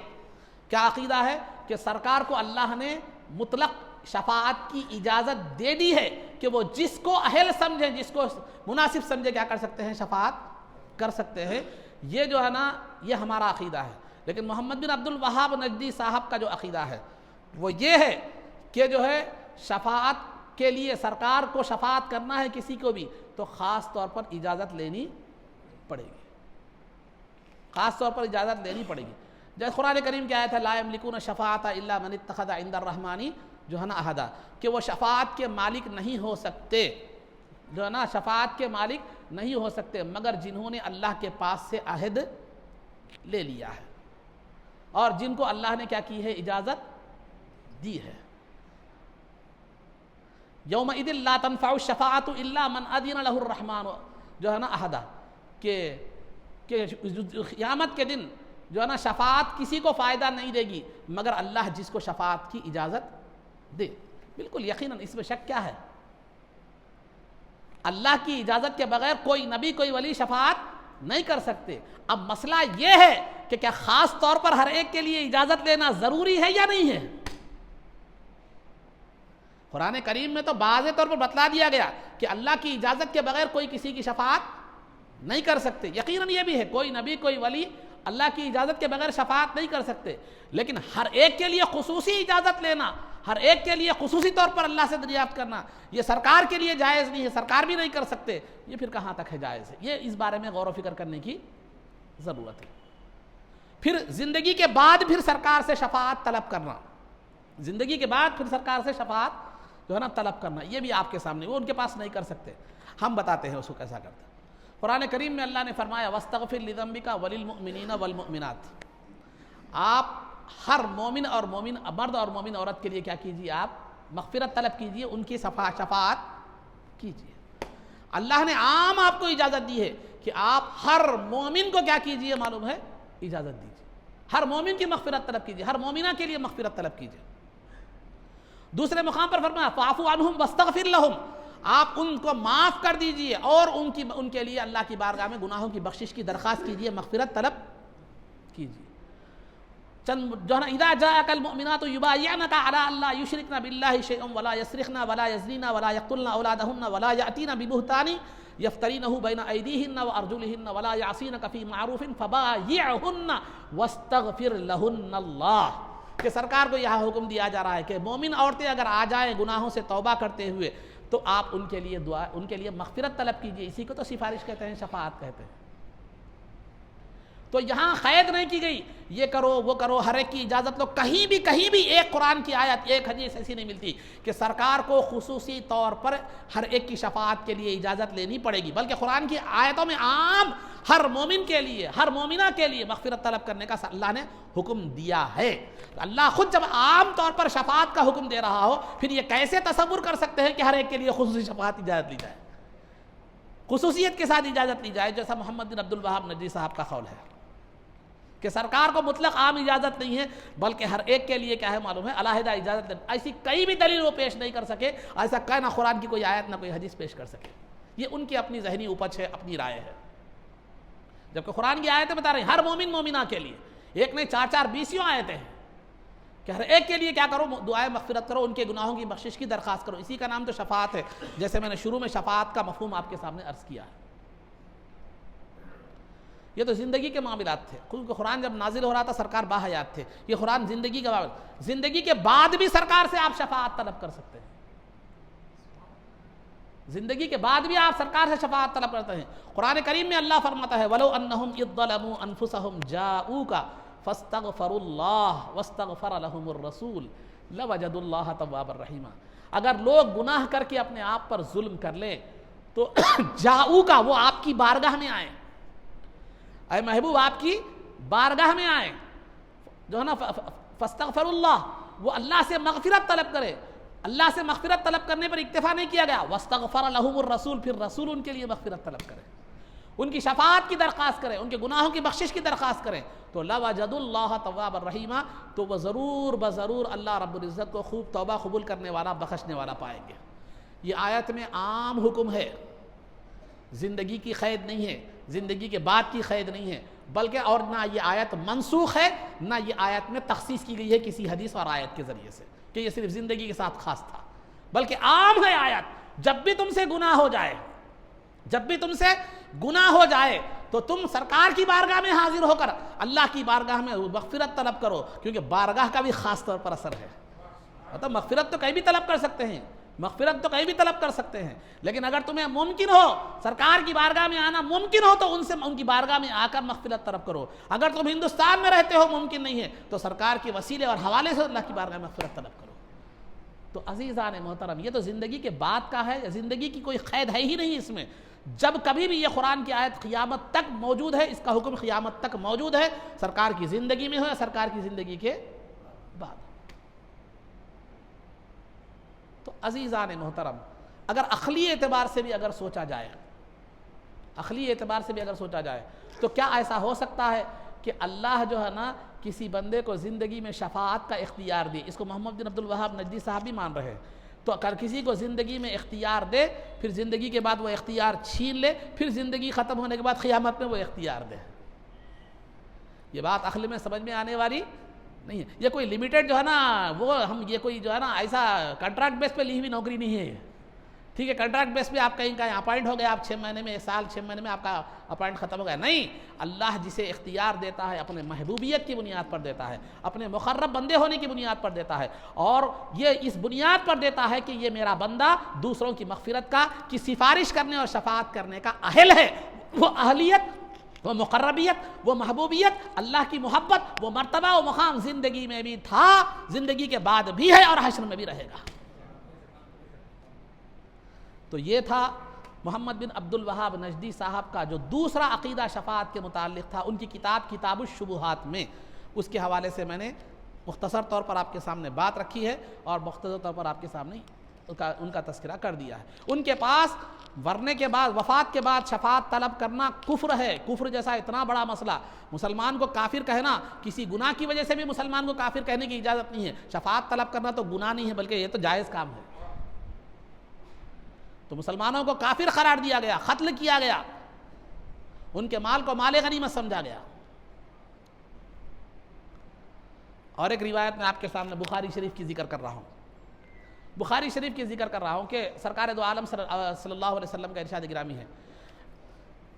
کیا عقیدہ ہے؟ کہ سرکار کو اللہ نے مطلق شفاعت کی اجازت دے دی ہے کہ وہ جس کو اہل سمجھے، جس کو مناسب سمجھے کیا کر سکتے ہیں؟ شفاعت کر سکتے ہیں۔ یہ جو ہے نا یہ ہمارا عقیدہ ہے۔ لیکن محمد بن عبد الوہاب نجدی صاحب کا جو عقیدہ ہے وہ یہ ہے کہ جو ہے شفاعت کے لیے سرکار کو شفاعت کرنا ہے کسی کو بھی تو خاص طور پر اجازت لینی پڑے گی، خاص طور پر اجازت لینی پڑے گی۔ جیسے قرآن کریم کی آیت ہے لا یملکون الشفاعۃ الا من اتخذ عند الرحمن جو ہے نا عہدا، کہ وہ شفاعت کے مالک نہیں ہو سکتے، جو ہے نا شفاعت کے مالک نہیں ہو سکتے مگر جنہوں نے اللہ کے پاس سے عہد لے لیا ہے، اور جن کو اللہ نے کیا کی ہے؟ اجازت دی ہے۔ یومئذ لا تنفع الشفاعۃ الا من اذن له الرحمن جو ہے نا عہدا، کہ قیامت کے دن جو ہے نا شفاعت کسی کو فائدہ نہیں دے گی مگر اللہ جس کو شفاعت کی اجازت دے۔ بالکل یقیناً اس میں شک کیا ہے؟ اللہ کی اجازت کے بغیر کوئی نبی کوئی ولی شفاعت نہیں کر سکتے۔ اب مسئلہ یہ ہے کہ کیا خاص طور پر ہر ایک کے لیے اجازت لینا ضروری ہے یا نہیں ہے؟ قرآن کریم میں تو واضح طور پر بتلا دیا گیا کہ اللہ کی اجازت کے بغیر کوئی کسی کی شفاعت نہیں کر سکتے۔ یقیناً یہ بھی ہے کوئی نبی کوئی ولی اللہ کی اجازت کے بغیر شفاعت نہیں کر سکتے، لیکن ہر ایک کے لیے خصوصی اجازت لینا، ہر ایک کے لیے خصوصی طور پر اللہ سے دریافت کرنا، یہ سرکار کے لیے جائز نہیں ہے، سرکار بھی نہیں کر سکتے، یہ پھر کہاں تک ہے جائز ہے؟ یہ اس بارے میں غور و فکر کرنے کی ضرورت ہے۔ پھر زندگی کے بعد پھر سرکار سے شفاعت طلب کرنا، زندگی کے بعد پھر سرکار سے شفاعت جو ہے نا طلب کرنا، یہ بھی آپ کے سامنے، وہ ان کے پاس نہیں کر سکتے، ہم بتاتے ہیں اس کو کیسا کرتے ہیں۔ قرآن کریم میں اللہ نے فرمایا وَاسْتَغْفِرْ لِذَنْبِكَ وَلِلْمُؤْمِنِينَ وَالْمُؤْمِنَاتِ، آپ ہر مومن اور مومن مرد اور مومن عورت کے لیے کیا کیجیے؟ آپ مغفرت طلب کیجیے، ان کی شفاعت کیجیے۔ اللہ نے عام آپ کو اجازت دی ہے کہ آپ ہر مومن کو کیا کیجیے؟ معلوم ہے اجازت دیجیے، ہر مومن کی مغفرت طلب کیجیے، ہر مومنہ کے لیے مغفرت طلب کیجیے۔ دوسرے مقام پر فرمایا فَاعْفُ عَنْهُمْ وَاسْتَغْفِرْ لَهُمْ، آپ ان کو معاف کر دیجئے اور ان کے لیے اللہ کی بارگاہ میں گناہوں کی بخشش کی درخواست کیجئے، مغفرت طلب کیجئے۔ چند جو ہے نا اذا جاءك المؤمنات يبايعنك على ان لا يشركن بالله شيئا ولا يسرقن ولا يزنين ولا يقتلن اولادهن ولا ياتين ببهتان يفترينه بين ايديهن وارجلهن ولا يعصينك في معروف فبايعهن واستغفر لهن الله، کہ سرکار کو یہاں حکم دیا جا رہا ہے کہ مومن عورتیں اگر آ جائیں گناہوں سے توبہ کرتے ہوئے تو آپ ان کے لیے دعا، ان کے لیے مغفرت طلب کیجئے، اسی کو تو سفارش کہتے ہیں، شفاعت کہتے ہیں۔ تو یہاں قید نہیں کی گئی یہ کرو وہ کرو، ہر ایک کی اجازت لو، کہیں بھی ایک قرآن کی آیت ایک حدیث ایسی نہیں ملتی کہ سرکار کو خصوصی طور پر ہر ایک کی شفاعت کے لیے اجازت لینی پڑے گی، بلکہ قرآن کی آیتوں میں عام ہر مومن کے لیے، ہر مومنہ کے لیے مغفرت طلب کرنے کا اللہ نے حکم دیا ہے۔ اللہ خود جب عام طور پر شفاعت کا حکم دے رہا ہو، پھر یہ کیسے تصور کر سکتے ہیں کہ ہر ایک کے لیے خصوصی شفاعت اجازت لی جائے، خصوصیت کے ساتھ اجازت لی جائے، جیسا محمد بن عبد الوہاب نجدی صاحب کا قول ہے کہ سرکار کو مطلق عام اجازت نہیں ہے، بلکہ ہر ایک کے لیے کیا ہے معلوم ہے علیحدہ اجازت ہے۔ ایسی کئی بھی دلیل وہ پیش نہیں کر سکے، ایسا کہ نہ قرآن کی کوئی آیت نہ کوئی حدیث پیش کر سکے، یہ ان کی اپنی ذہنی اپج ہے، اپنی رائے ہے، جبکہ قرآن کی آیتیں بتا رہے ہیں ہر مومن مومنہ کے لیے، ایک نہیں 4 20 آیتیں ہیں کہ ہر ایک کے لیے کیا کرو؟ دعائے مغفرت کرو، ان کے گناہوں کی بخشش کی درخواست کرو، اسی کا نام تو شفاعت ہے، جیسے میں نے شروع میں شفاعت کا مفہوم آپ کے سامنے عرض کیا ہے۔ یہ تو زندگی کے معاملات تھے، کیونکہ قرآن جب نازل ہو رہا تھا سرکار باحیات تھے، یہ قرآن زندگی کا معاملہ، زندگی کے بعد بھی سرکار سے آپ شفاعت طلب کر سکتے ہیں، زندگی کے بعد بھی آپ سرکار سے شفاعت طلب کرتے ہیں۔ قرآن کریم میں اللہ فرماتا ہے وَلَوْ أَنَّهُمْ إِذْ ظَلَمُوا أَنفُسَهُمْ جَاءُوكَ فَاسْتَغْفَرُوا اللَّهَ وَاسْتَغْفَرَ لَهُمُ الرَّسُولُ لَوَجَدُوا اللَّهَ تَوَّابًا رَحِيمًا، اگر لوگ گناہ کر کے اپنے آپ پر ظلم کر لیں تو جاؤ وہ آپ کی بارگاہ میں آئیں، اے محبوب آپ کی بارگاہ میں آئیں، جو ہے نا فاستغفر اللہ، وہ اللہ سے مغفرت طلب کرے، اللہ سے مغفرت طلب کرنے پر اکتفا نہیں کیا گیا، واستغفر لهم الرسول، پھر رسول ان کے لیے مغفرت طلب کرے، ان کی شفاعت کی درخواست کرے، ان کے گناہوں کی بخشش کی درخواست کریں، تو لَوَجَدُوا اللَّهَ تَوَّابًا رَحِيمًا، تو وہ ضرور بضرور اللہ رب العزت کو خوب توبہ قبول کرنے والا بخشنے والا پائیں گے۔ یہ آیت میں عام حکم ہے، زندگی کی قید نہیں ہے، زندگی کے بعد کی قید نہیں ہے، بلکہ اور نہ یہ آیت منسوخ ہے، نہ یہ آیت میں تخصیص کی گئی ہے کسی حدیث اور آیت کے ذریعے سے کہ یہ صرف زندگی کے ساتھ خاص تھا، بلکہ عام ہے آیت، جب بھی تم سے گناہ ہو جائے، جب بھی تم سے گناہ ہو جائے تو تم سرکار کی بارگاہ میں حاضر ہو کر اللہ کی بارگاہ میں مغفرت طلب کرو، کیونکہ بارگاہ کا بھی خاص طور پر اثر ہے، مطلب مغفرت تو کہیں بھی طلب کر سکتے ہیں، مغفرت تو کہیں بھی طلب کر سکتے ہیں، لیکن اگر تمہیں ممکن ہو سرکار کی بارگاہ میں آنا ممکن ہو تو ان کی بارگاہ میں آ کر مغفرت طلب کرو، اگر تم ہندوستان میں رہتے ہو ممکن نہیں ہے تو سرکار کے وسیلے اور حوالے سے اللہ کی بارگاہ میں مغفرت طلب کرو۔ تو عزیزان محترم، یہ تو زندگی کے بعد کا ہے، زندگی کی کوئی قید ہے ہی نہیں اس میں، جب کبھی بھی یہ قرآن کی آیت قیامت تک موجود ہے، اس کا حکم قیامت تک موجود ہے، سرکار کی زندگی میں ہو یا سرکار کی زندگی کے بعد۔ تو عزیزان محترم، اگر عقلی اعتبار سے بھی اگر سوچا جائے، عقلی اعتبار سے بھی اگر سوچا جائے تو کیا ایسا ہو سکتا ہے کہ اللہ جو ہے نا کسی بندے کو زندگی میں شفاعت کا اختیار دی؟ اس کو محمد بن عبد الوہاب نجدی صاحب بھی مان رہے ہیں، تو اگر کسی کو زندگی میں اختیار دے، پھر زندگی کے بعد وہ اختیار چھین لے، پھر زندگی ختم ہونے کے بعد قیامت میں وہ اختیار دے۔ یہ بات عقل میں سمجھ میں آنے والی نہیں ہے۔ یہ کوئی لمیٹڈ جو ہے نا، وہ ہم یہ کوئی جو ہے نا ایسا کنٹریکٹ بیس پہ لی ہوئی نوکری نہیں ہے، ٹھیک ہے؟ کنٹریکٹ بیس پہ آپ کہیں اپوائنٹ ہو گئے، آپ 6 مہینے میں، سال 6 مہینے میں آپ کا اپوائنٹ ختم ہو گیا، نہیں۔ اللہ جسے اختیار دیتا ہے اپنے محبوبیت کی بنیاد پر دیتا ہے، اپنے مقرب بندے ہونے کی بنیاد پر دیتا ہے، اور یہ اس بنیاد پر دیتا ہے کہ یہ میرا بندہ دوسروں کی مغفرت کی سفارش کرنے اور شفاعت کرنے کا اہل ہے۔ وہ اہلیت، وہ مقربیت، وہ محبوبیت، اللہ کی محبت، وہ مرتبہ و مقام زندگی میں بھی تھا، زندگی کے بعد بھی ہے، اور حشر میں بھی رہے گا۔ تو یہ تھا محمد بن عبد الوہاب نجدی صاحب کا جو دوسرا عقیدہ شفاعت کے متعلق تھا۔ ان کی کتاب الشبہات میں اس کے حوالے سے میں نے مختصر طور پر آپ کے سامنے بات رکھی ہے، اور مختصر طور پر آپ کے سامنے ان کا تذکرہ کر دیا ہے۔ ان کے پاس مرنے کے بعد، وفات کے بعد شفاعت طلب کرنا کفر ہے۔ کفر جیسا اتنا بڑا مسئلہ، مسلمان کو کافر کہنا، کسی گناہ کی وجہ سے بھی مسلمان کو کافر کہنے کی اجازت نہیں ہے۔ شفاعت طلب کرنا تو گناہ نہیں ہے، بلکہ یہ تو جائز کام ہے۔ تو مسلمانوں کو کافر قرار دیا گیا، قتل کیا گیا، ان کے مال کو مال غنیمت سمجھا گیا۔ اور ایک روایت میں آپ کے سامنے بخاری شریف کی ذکر کر رہا ہوں، بخاری شریف کی ذکر کر رہا ہوں کہ سرکار دو عالم صلی اللہ علیہ وسلم کا ارشاد گرامی ہے،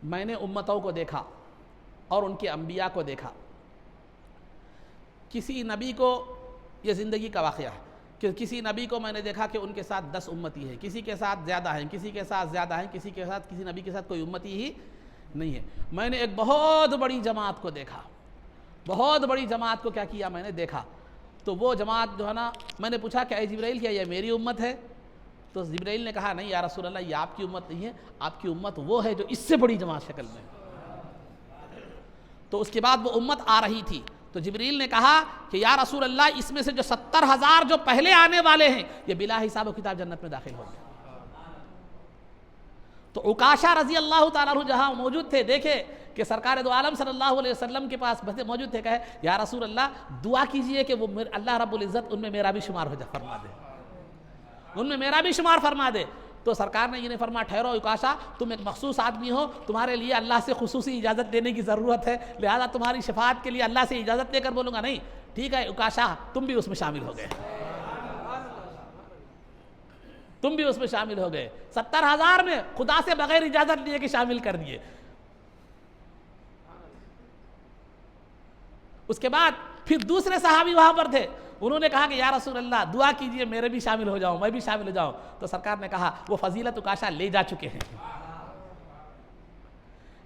میں نے امتوں کو دیکھا اور ان کے انبیاء کو دیکھا۔ کسی نبی کو، یہ زندگی کا واقعہ ہے کہ کسی نبی کو میں نے دیکھا کہ ان کے ساتھ 10 امتی ہیں، کسی کے ساتھ زیادہ ہیں، کسی کے ساتھ زیادہ ہیں، کسی نبی کے ساتھ کوئی امتی ہی نہیں ہے۔ میں نے ایک بہت بڑی جماعت کو دیکھا، بہت بڑی جماعت کو کیا کیا میں نے دیکھا۔ تو وہ جماعت جو ہے نا، میں نے پوچھا کہ اے جبرائیل کیا یہ میری امت ہے؟ تو جبرائیل نے کہا نہیں یا رسول اللہ، یہ آپ کی امت نہیں ہے، آپ کی امت وہ ہے جو اس سے بڑی جماعت شکل میں۔ تو اس کے بعد وہ امت آ رہی تھی، تو جبرائیل نے کہا کہ یا رسول اللہ، اس میں سے جو 70,000 جو پہلے آنے والے ہیں، یہ بلا حساب و کتاب جنت میں داخل ہو گئے۔ تو عکاشہ رضی اللہ تعالیٰ عنہ جہاں موجود تھے، دیکھے کہ سرکار دو عالم صلی اللہ علیہ وسلم کے پاس موجود تھے، کہے یا رسول اللہ دعا کیجئے کہ وہ اللہ رب العزت ان میں میرا بھی شمار ہو جائے، فرما دے، ان میں میرا بھی شمار فرما دے۔ تو سرکار نے انہیں فرمایا ٹھہرو عکاشہ، تم ایک مخصوص آدمی ہو، تمہارے لیے اللہ سے خصوصی اجازت لینے کی ضرورت ہے، لہذا تمہاری شفاعت کے لیے اللہ سے اجازت لے کر بولوں گا نہیں۔ ٹھیک ہے عکاشہ، تم بھی اس میں شامل ہو گئے، تم بھی اس میں شامل ہو گئے۔ 70,000 میں خدا سے بغیر اجازت لیے کہ شامل کر دیے۔ اس کے بعد پھر دوسرے صحابی وہاں پر تھے، انہوں نے کہا کہ یا رسول اللہ دعا کیجئے میرے بھی شامل ہو جاؤں، میں بھی شامل ہو جاؤں۔ تو سرکار نے کہا وہ فضیلت عکاشہ لے جا چکے ہیں۔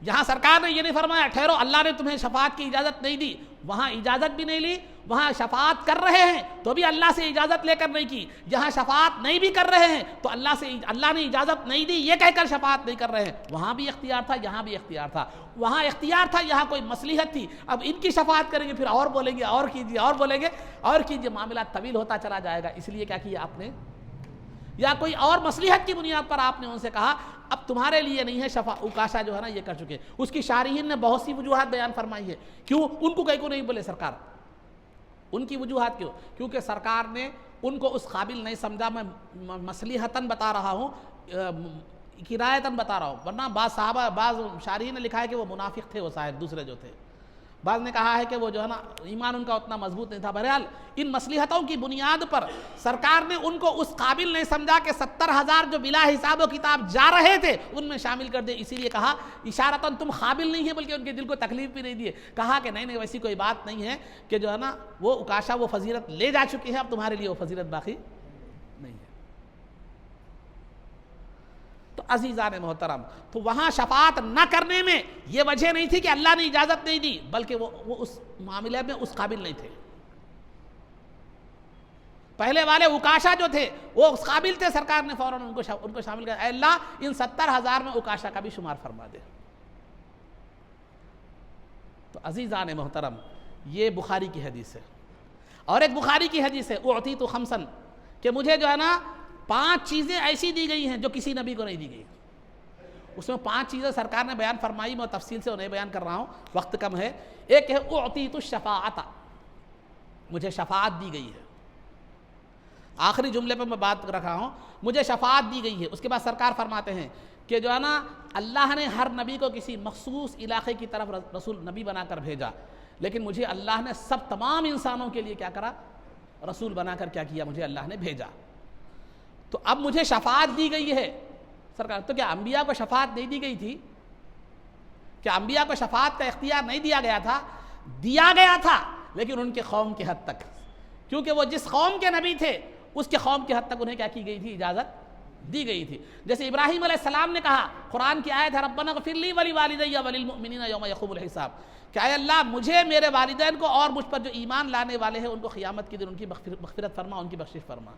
جہاں سرکار نے یہ نہیں فرمایا ٹھہرو اللہ نے تمہیں شفاعت کی اجازت نہیں دی، وہاں اجازت بھی نہیں لی، وہاں شفاعت کر رہے ہیں تو بھی اللہ سے اجازت لے کر نہیں کی، جہاں شفاعت نہیں بھی کر رہے ہیں تو اللہ نے اجازت نہیں دی یہ کہہ کر شفاعت نہیں کر رہے ہیں۔ وہاں بھی اختیار تھا، یہاں بھی اختیار تھا، وہاں اختیار تھا، یہاں کوئی مصلحت تھی۔ اب ان کی شفاعت کریں گے پھر اور بولیں گے اور کیجیے، اور بولیں گے اور کیجیے، معاملہ طویل ہوتا چلا جائے گا۔ اس لیے کیا کیا آپ نے، یا کوئی اور مصلحت کی بنیاد پر آپ نے ان سے کہا اب تمہارے لیے نہیں ہے، عکاشہ جو ہے نا یہ کر چکے۔ اس کی شارحین نے بہت سی وجوہات بیان فرمائی ہے، کیوں ان کو کہیں کو نہیں بولے سرکار، ان کی وجوہات کیوں؟ کیونکہ سرکار نے ان کو اس قابل نہیں سمجھا۔ میں مصلحتاً بتا رہا ہوں، کنایتاً بتا رہا ہوں، ورنہ بعض شارحین نے لکھا ہے کہ وہ منافق تھے، وہ صاحب دوسرے جو تھے، بعض نے کہا ہے کہ وہ جو ہے نا ایمان ان کا اتنا مضبوط نہیں تھا۔ بہرحال ان مصلحتوں کی بنیاد پر سرکار نے ان کو اس قابل نہیں سمجھا کہ 70,000 جو بلا حساب و کتاب جا رہے تھے ان میں شامل کر دے، اسی لیے کہا اشارتاً تم قابل نہیں ہے، بلکہ ان کے دل کو تکلیف بھی نہیں دیے، کہا کہ نہیں ویسی کوئی بات نہیں ہے کہ جو ہے نا وہ عکاشہ وہ فضیلت لے جا چکے ہیں، اب تمہارے لیے وہ فضیلت باقی نہیں ہے۔ تو عزیزان محترم، تو وہاں شفاعت نہ کرنے میں یہ وجہ نہیں تھی کہ اللہ نے اجازت نہیں دی، بلکہ وہ اس معاملے میں اس قابل نہیں تھے۔ پہلے والے عکاشہ جو تھے وہ اس قابل تھے، سرکار نے فوراً ان کو شامل کیا، اے اللہ ان 70,000 میں عکاشہ کا بھی شمار فرما دے۔ تو عزیزان محترم، یہ بخاری کی حدیث ہے، اور ایک بخاری کی حدیث ہے اعطیت خمسا، کہ مجھے جو ہے نا 5 چیزیں ایسی دی گئی ہیں جو کسی نبی کو نہیں دی گئی۔ اس میں 5 چیزیں سرکار نے بیان فرمائی، میں تفصیل سے انہیں بیان کر رہا ہوں، وقت کم ہے۔ ایک ہے اعطیت الشفاعت، مجھے شفاعت دی گئی ہے۔ آخری جملے پر میں بات رکھا ہوں، مجھے شفاعت دی گئی ہے۔ اس کے بعد سرکار فرماتے ہیں کہ جو ہے نا اللہ نے ہر نبی کو کسی مخصوص علاقے کی طرف رسول نبی بنا کر بھیجا، لیکن مجھے اللہ نے تمام انسانوں کے لیے کیا کرا؟ رسول بنا کر کیا کیا؟ مجھے اللہ نے بھیجا۔ تو اب مجھے شفاعت دی گئی ہے سرکار، تو کیا انبیاء کو شفاعت نہیں دی گئی تھی؟ کیا انبیاء کو شفاعت کا اختیار نہیں دیا گیا تھا؟ دیا گیا تھا، لیکن ان کے قوم کی حد تک، کیونکہ وہ جس قوم کے نبی تھے اس کے قوم کی حد تک انہیں کیا کی گئی تھی؟ اجازت دی گئی تھی۔ جیسے ابراہیم علیہ السلام نے کہا، قرآن کی آیت ہے ربنا اغفر لی ولوالدی وللمؤمنین یوم یقوم الحساب، کہ اے اللہ مجھے، میرے والدین کو اور مجھ پر جو ایمان لانے والے ہیں ان کو قیامت کے دن ان کی مغفرت فرما، ان کی بخشش فرما۔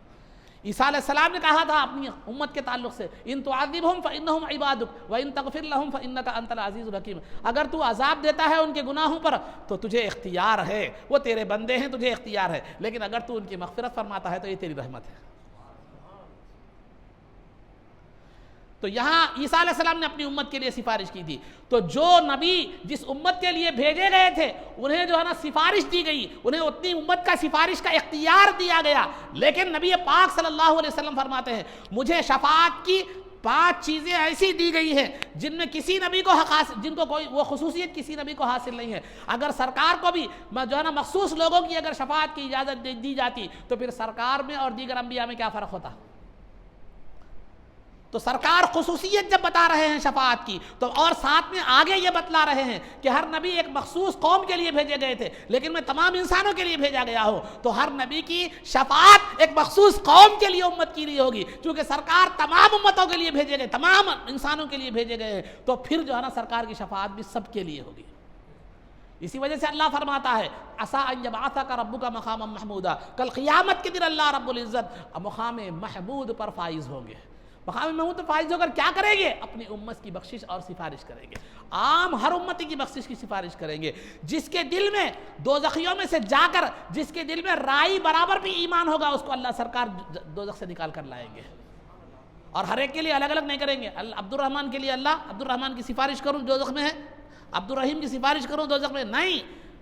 عیسیٰ علیہ السلام نے کہا تھا اپنی امت کے تعلق سے، ان تعذبہم فانہم عبادک وان تغفر لہم فانک انت العزیز الحکیم، اگر تو عذاب دیتا ہے ان کے گناہوں پر تو تجھے اختیار ہے، وہ تیرے بندے ہیں، تجھے اختیار ہے، لیکن اگر تو ان کی مغفرت فرماتا ہے تو یہ تیری رحمت ہے۔ تو یہاں عیسیٰ علیہ السلام نے اپنی امت کے لیے سفارش کی تھی، تو جو نبی جس امت کے لیے بھیجے گئے تھے انہیں جو ہے نا سفارش دی گئی، انہیں اتنی امت کا سفارش کا اختیار دیا گیا، لیکن نبی پاک صلی اللہ علیہ وسلم فرماتے ہیں مجھے شفاعت کی 5 چیزیں ایسی دی گئی ہیں جن میں کسی نبی کو حق حاصل، جن کو کوئی وہ خصوصیت کسی نبی کو حاصل نہیں ہے۔ اگر سرکار کو بھی جو ہے نا مخصوص لوگوں کی اگر شفاعت کی اجازت دی جاتی تو پھر سرکار میں اور دیگر انبیاء میں کیا فرق ہوتا؟ تو سرکار خصوصیت جب بتا رہے ہیں شفاعت کی، تو اور ساتھ میں آگے یہ بتلا رہے ہیں کہ ہر نبی ایک مخصوص قوم کے لیے بھیجے گئے تھے، لیکن میں تمام انسانوں کے لیے بھیجا گیا ہوں، تو ہر نبی کی شفاعت ایک مخصوص قوم کے لیے، امت کے لیے ہوگی، کیونکہ سرکار تمام امتوں کے لیے بھیجے گئے، تمام انسانوں کے لیے بھیجے گئے ہیں، تو پھر جو ہے نا سرکار کی شفاعت بھی سب کے لیے ہوگی۔ اسی وجہ سے اللہ فرماتا ہے عسیٰ ان یبعثک ربک مقاما محمودا، کل قیامت کے دن اللہ رب العزت مقام محمود پر فائز ہوں گے۔ مقام محمود پر فائز ہو کر کیا کریں گے؟ اپنی امت کی بخشش اور سفارش کریں گے، عام ہر امتی کی بخشش کی سفارش کریں گے۔ جس کے دل میں دوزخیوں میں سے جا کر، جس کے دل میں رائی برابر بھی ایمان ہوگا، اس کو اللہ سرکار دوزخ سے نکال کر لائیں گے، اور ہر ایک کے لیے الگ الگ نہیں کریں گے۔ عبد الرحمن کے لیے اللہ عبد الرحمن کی سفارش کروں دوزخ میں ہے، عبد الرحیم کی سفارش کروں دوزخ میں نہیں،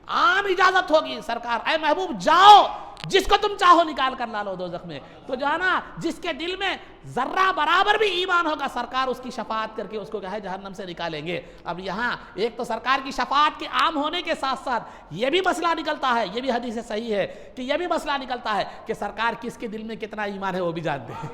عام اجازت ہوگی، سرکار اے محبوب جاؤ جس کو تم چاہو نکال کر لا لو دوزخ میں۔ تو جو ہے نا جس کے دل میں ذرہ برابر بھی ایمان ہوگا، سرکار اس کی شفاعت کر کے اس کو کیا ہے جہنم سے نکالیں گے۔ اب یہاں ایک تو سرکار کی شفاعت کے عام ہونے کے ساتھ ساتھ یہ بھی مسئلہ نکلتا ہے، یہ بھی حدیث صحیح ہے کہ یہ بھی مسئلہ نکلتا ہے کہ سرکار کس کے دل میں کتنا ایمان ہے وہ بھی جانتے ہیں،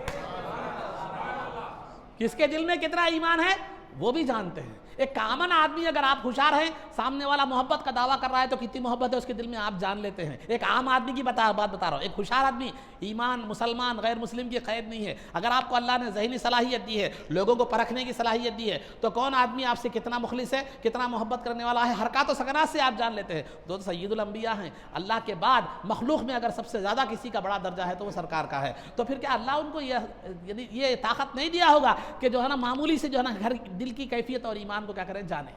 کس کے دل میں کتنا ایمان ہے وہ بھی جانتے ہیں۔ ایک کامن آدمی اگر آپ ہوشیار ہیں، سامنے والا محبت کا دعویٰ کر رہا ہے تو کتنی محبت ہے اس کے دل میں آپ جان لیتے ہیں۔ ایک عام آدمی کی بات بتا رہا ہوں، ایک ہوشیار آدمی، ایمان مسلمان غیر مسلم کی قید نہیں ہے، اگر آپ کو اللہ نے ذہنی صلاحیت دی ہے، لوگوں کو پرکھنے کی صلاحیت دی ہے، تو کون آدمی آپ سے کتنا مخلص ہے، کتنا محبت کرنے والا ہے، حرکات و سکنات سے آپ جان لیتے ہیں۔ تو سید الانبیاء ہیں، اللہ کے بعد مخلوق میں اگر سب سے زیادہ کسی کا بڑا درجہ ہے تو وہ سرکار کا ہے، تو پھر کیا اللہ ان کو یہ طاقت نہیں دیا ہوگا کہ جو ہے نا معمولی سے جو ہے نا ہر دل کی کیفیت اور ایمان کو کیا کریں جانے؟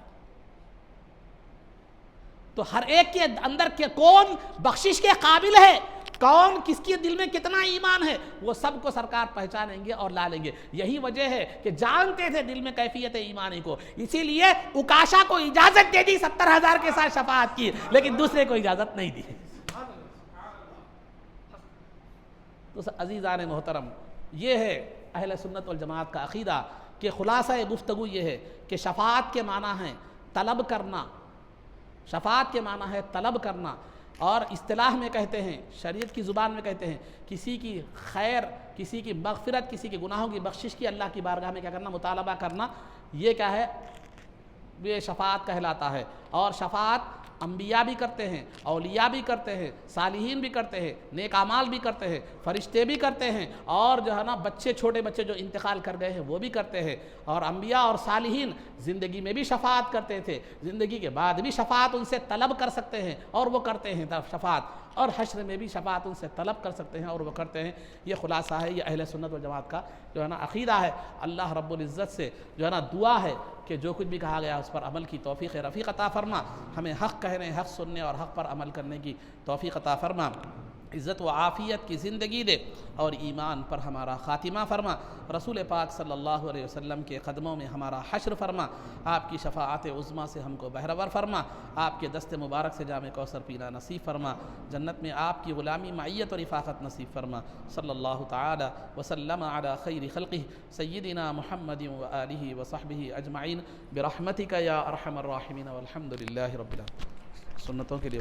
تو ہر ایک کے اندر کے کون بخشش کے قابل ہے، کون کس کے دل میں کتنا ایمان ہے، وہ سب کو سرکار پہچانیں گے اور لا لیں گے۔ یہی وجہ ہے کہ جانتے تھے دل میں کیفیت ایمانی کو، اسی لیے اکاشا کو اجازت دے دی 70,000 کے ساتھ شفاعت کی، لیکن دوسرے کو اجازت نہیں دی۔ تو عزیزان محترم، یہ ہے اہل سنت والجماعت کا عقیدہ کہ خلاصہ گفتگو یہ ہے کہ شفاعت کے معنی ہے طلب کرنا، شفاعت کے معنی ہے طلب کرنا، اور اصطلاح میں کہتے ہیں، شریعت کی زبان میں کہتے ہیں کسی کی خیر، کسی کی مغفرت، کسی کے گناہوں کی بخشش کی اللہ کی بارگاہ میں کیا کرنا؟ مطالبہ کرنا، یہ کیا ہے؟ یہ شفاعت کہلاتا ہے۔ اور شفاعت انبیاء بھی کرتے ہیں، اولیاء بھی کرتے ہیں، صالحین بھی کرتے ہیں، نیک اعمال بھی کرتے ہیں، فرشتے بھی کرتے ہیں، اور جو ہے نا بچے، چھوٹے بچے جو انتقال کر گئے ہیں وہ بھی کرتے ہیں۔ اور انبیاء اور صالحین زندگی میں بھی شفاعت کرتے تھے، زندگی کے بعد بھی شفاعت ان سے طلب کر سکتے ہیں اور وہ کرتے ہیں شفاعت، اور حشر میں بھی شفاعت ان سے طلب کر سکتے ہیں اور وہ کرتے ہیں۔ یہ خلاصہ ہے، یہ اہل سنت والجماعت کا جو ہے نا عقیدہ ہے۔ اللہ رب العزت سے جو ہے نا دعا ہے کہ جو کچھ بھی کہا گیا اس پر عمل کی توفیق رفیق عطا فرما، ہمیں حق کہنے، حق سننے اور حق پر عمل کرنے کی توفیق عطا فرما۔ عزت و عافیت کی زندگی دے اور ایمان پر ہمارا خاتمہ فرما، رسول پاک صلی اللہ علیہ وسلم کے قدموں میں ہمارا حشر فرما، آپ کی شفاعت عظمیٰ سے ہم کو بہرور فرما، آپ کے دست مبارک سے جام کوثر پینا نصیب فرما، جنت میں آپ کی غلامی معیت اور رفاقت نصیب فرما۔ صلی اللہ تعالی وسلم علی خیر خلقہ سیدنا محمد وآلہ وصحبہ اجمعین برحمتک یا ارحم الراحمین والحمد للہ رب العالمین۔ سنتوں کے لیے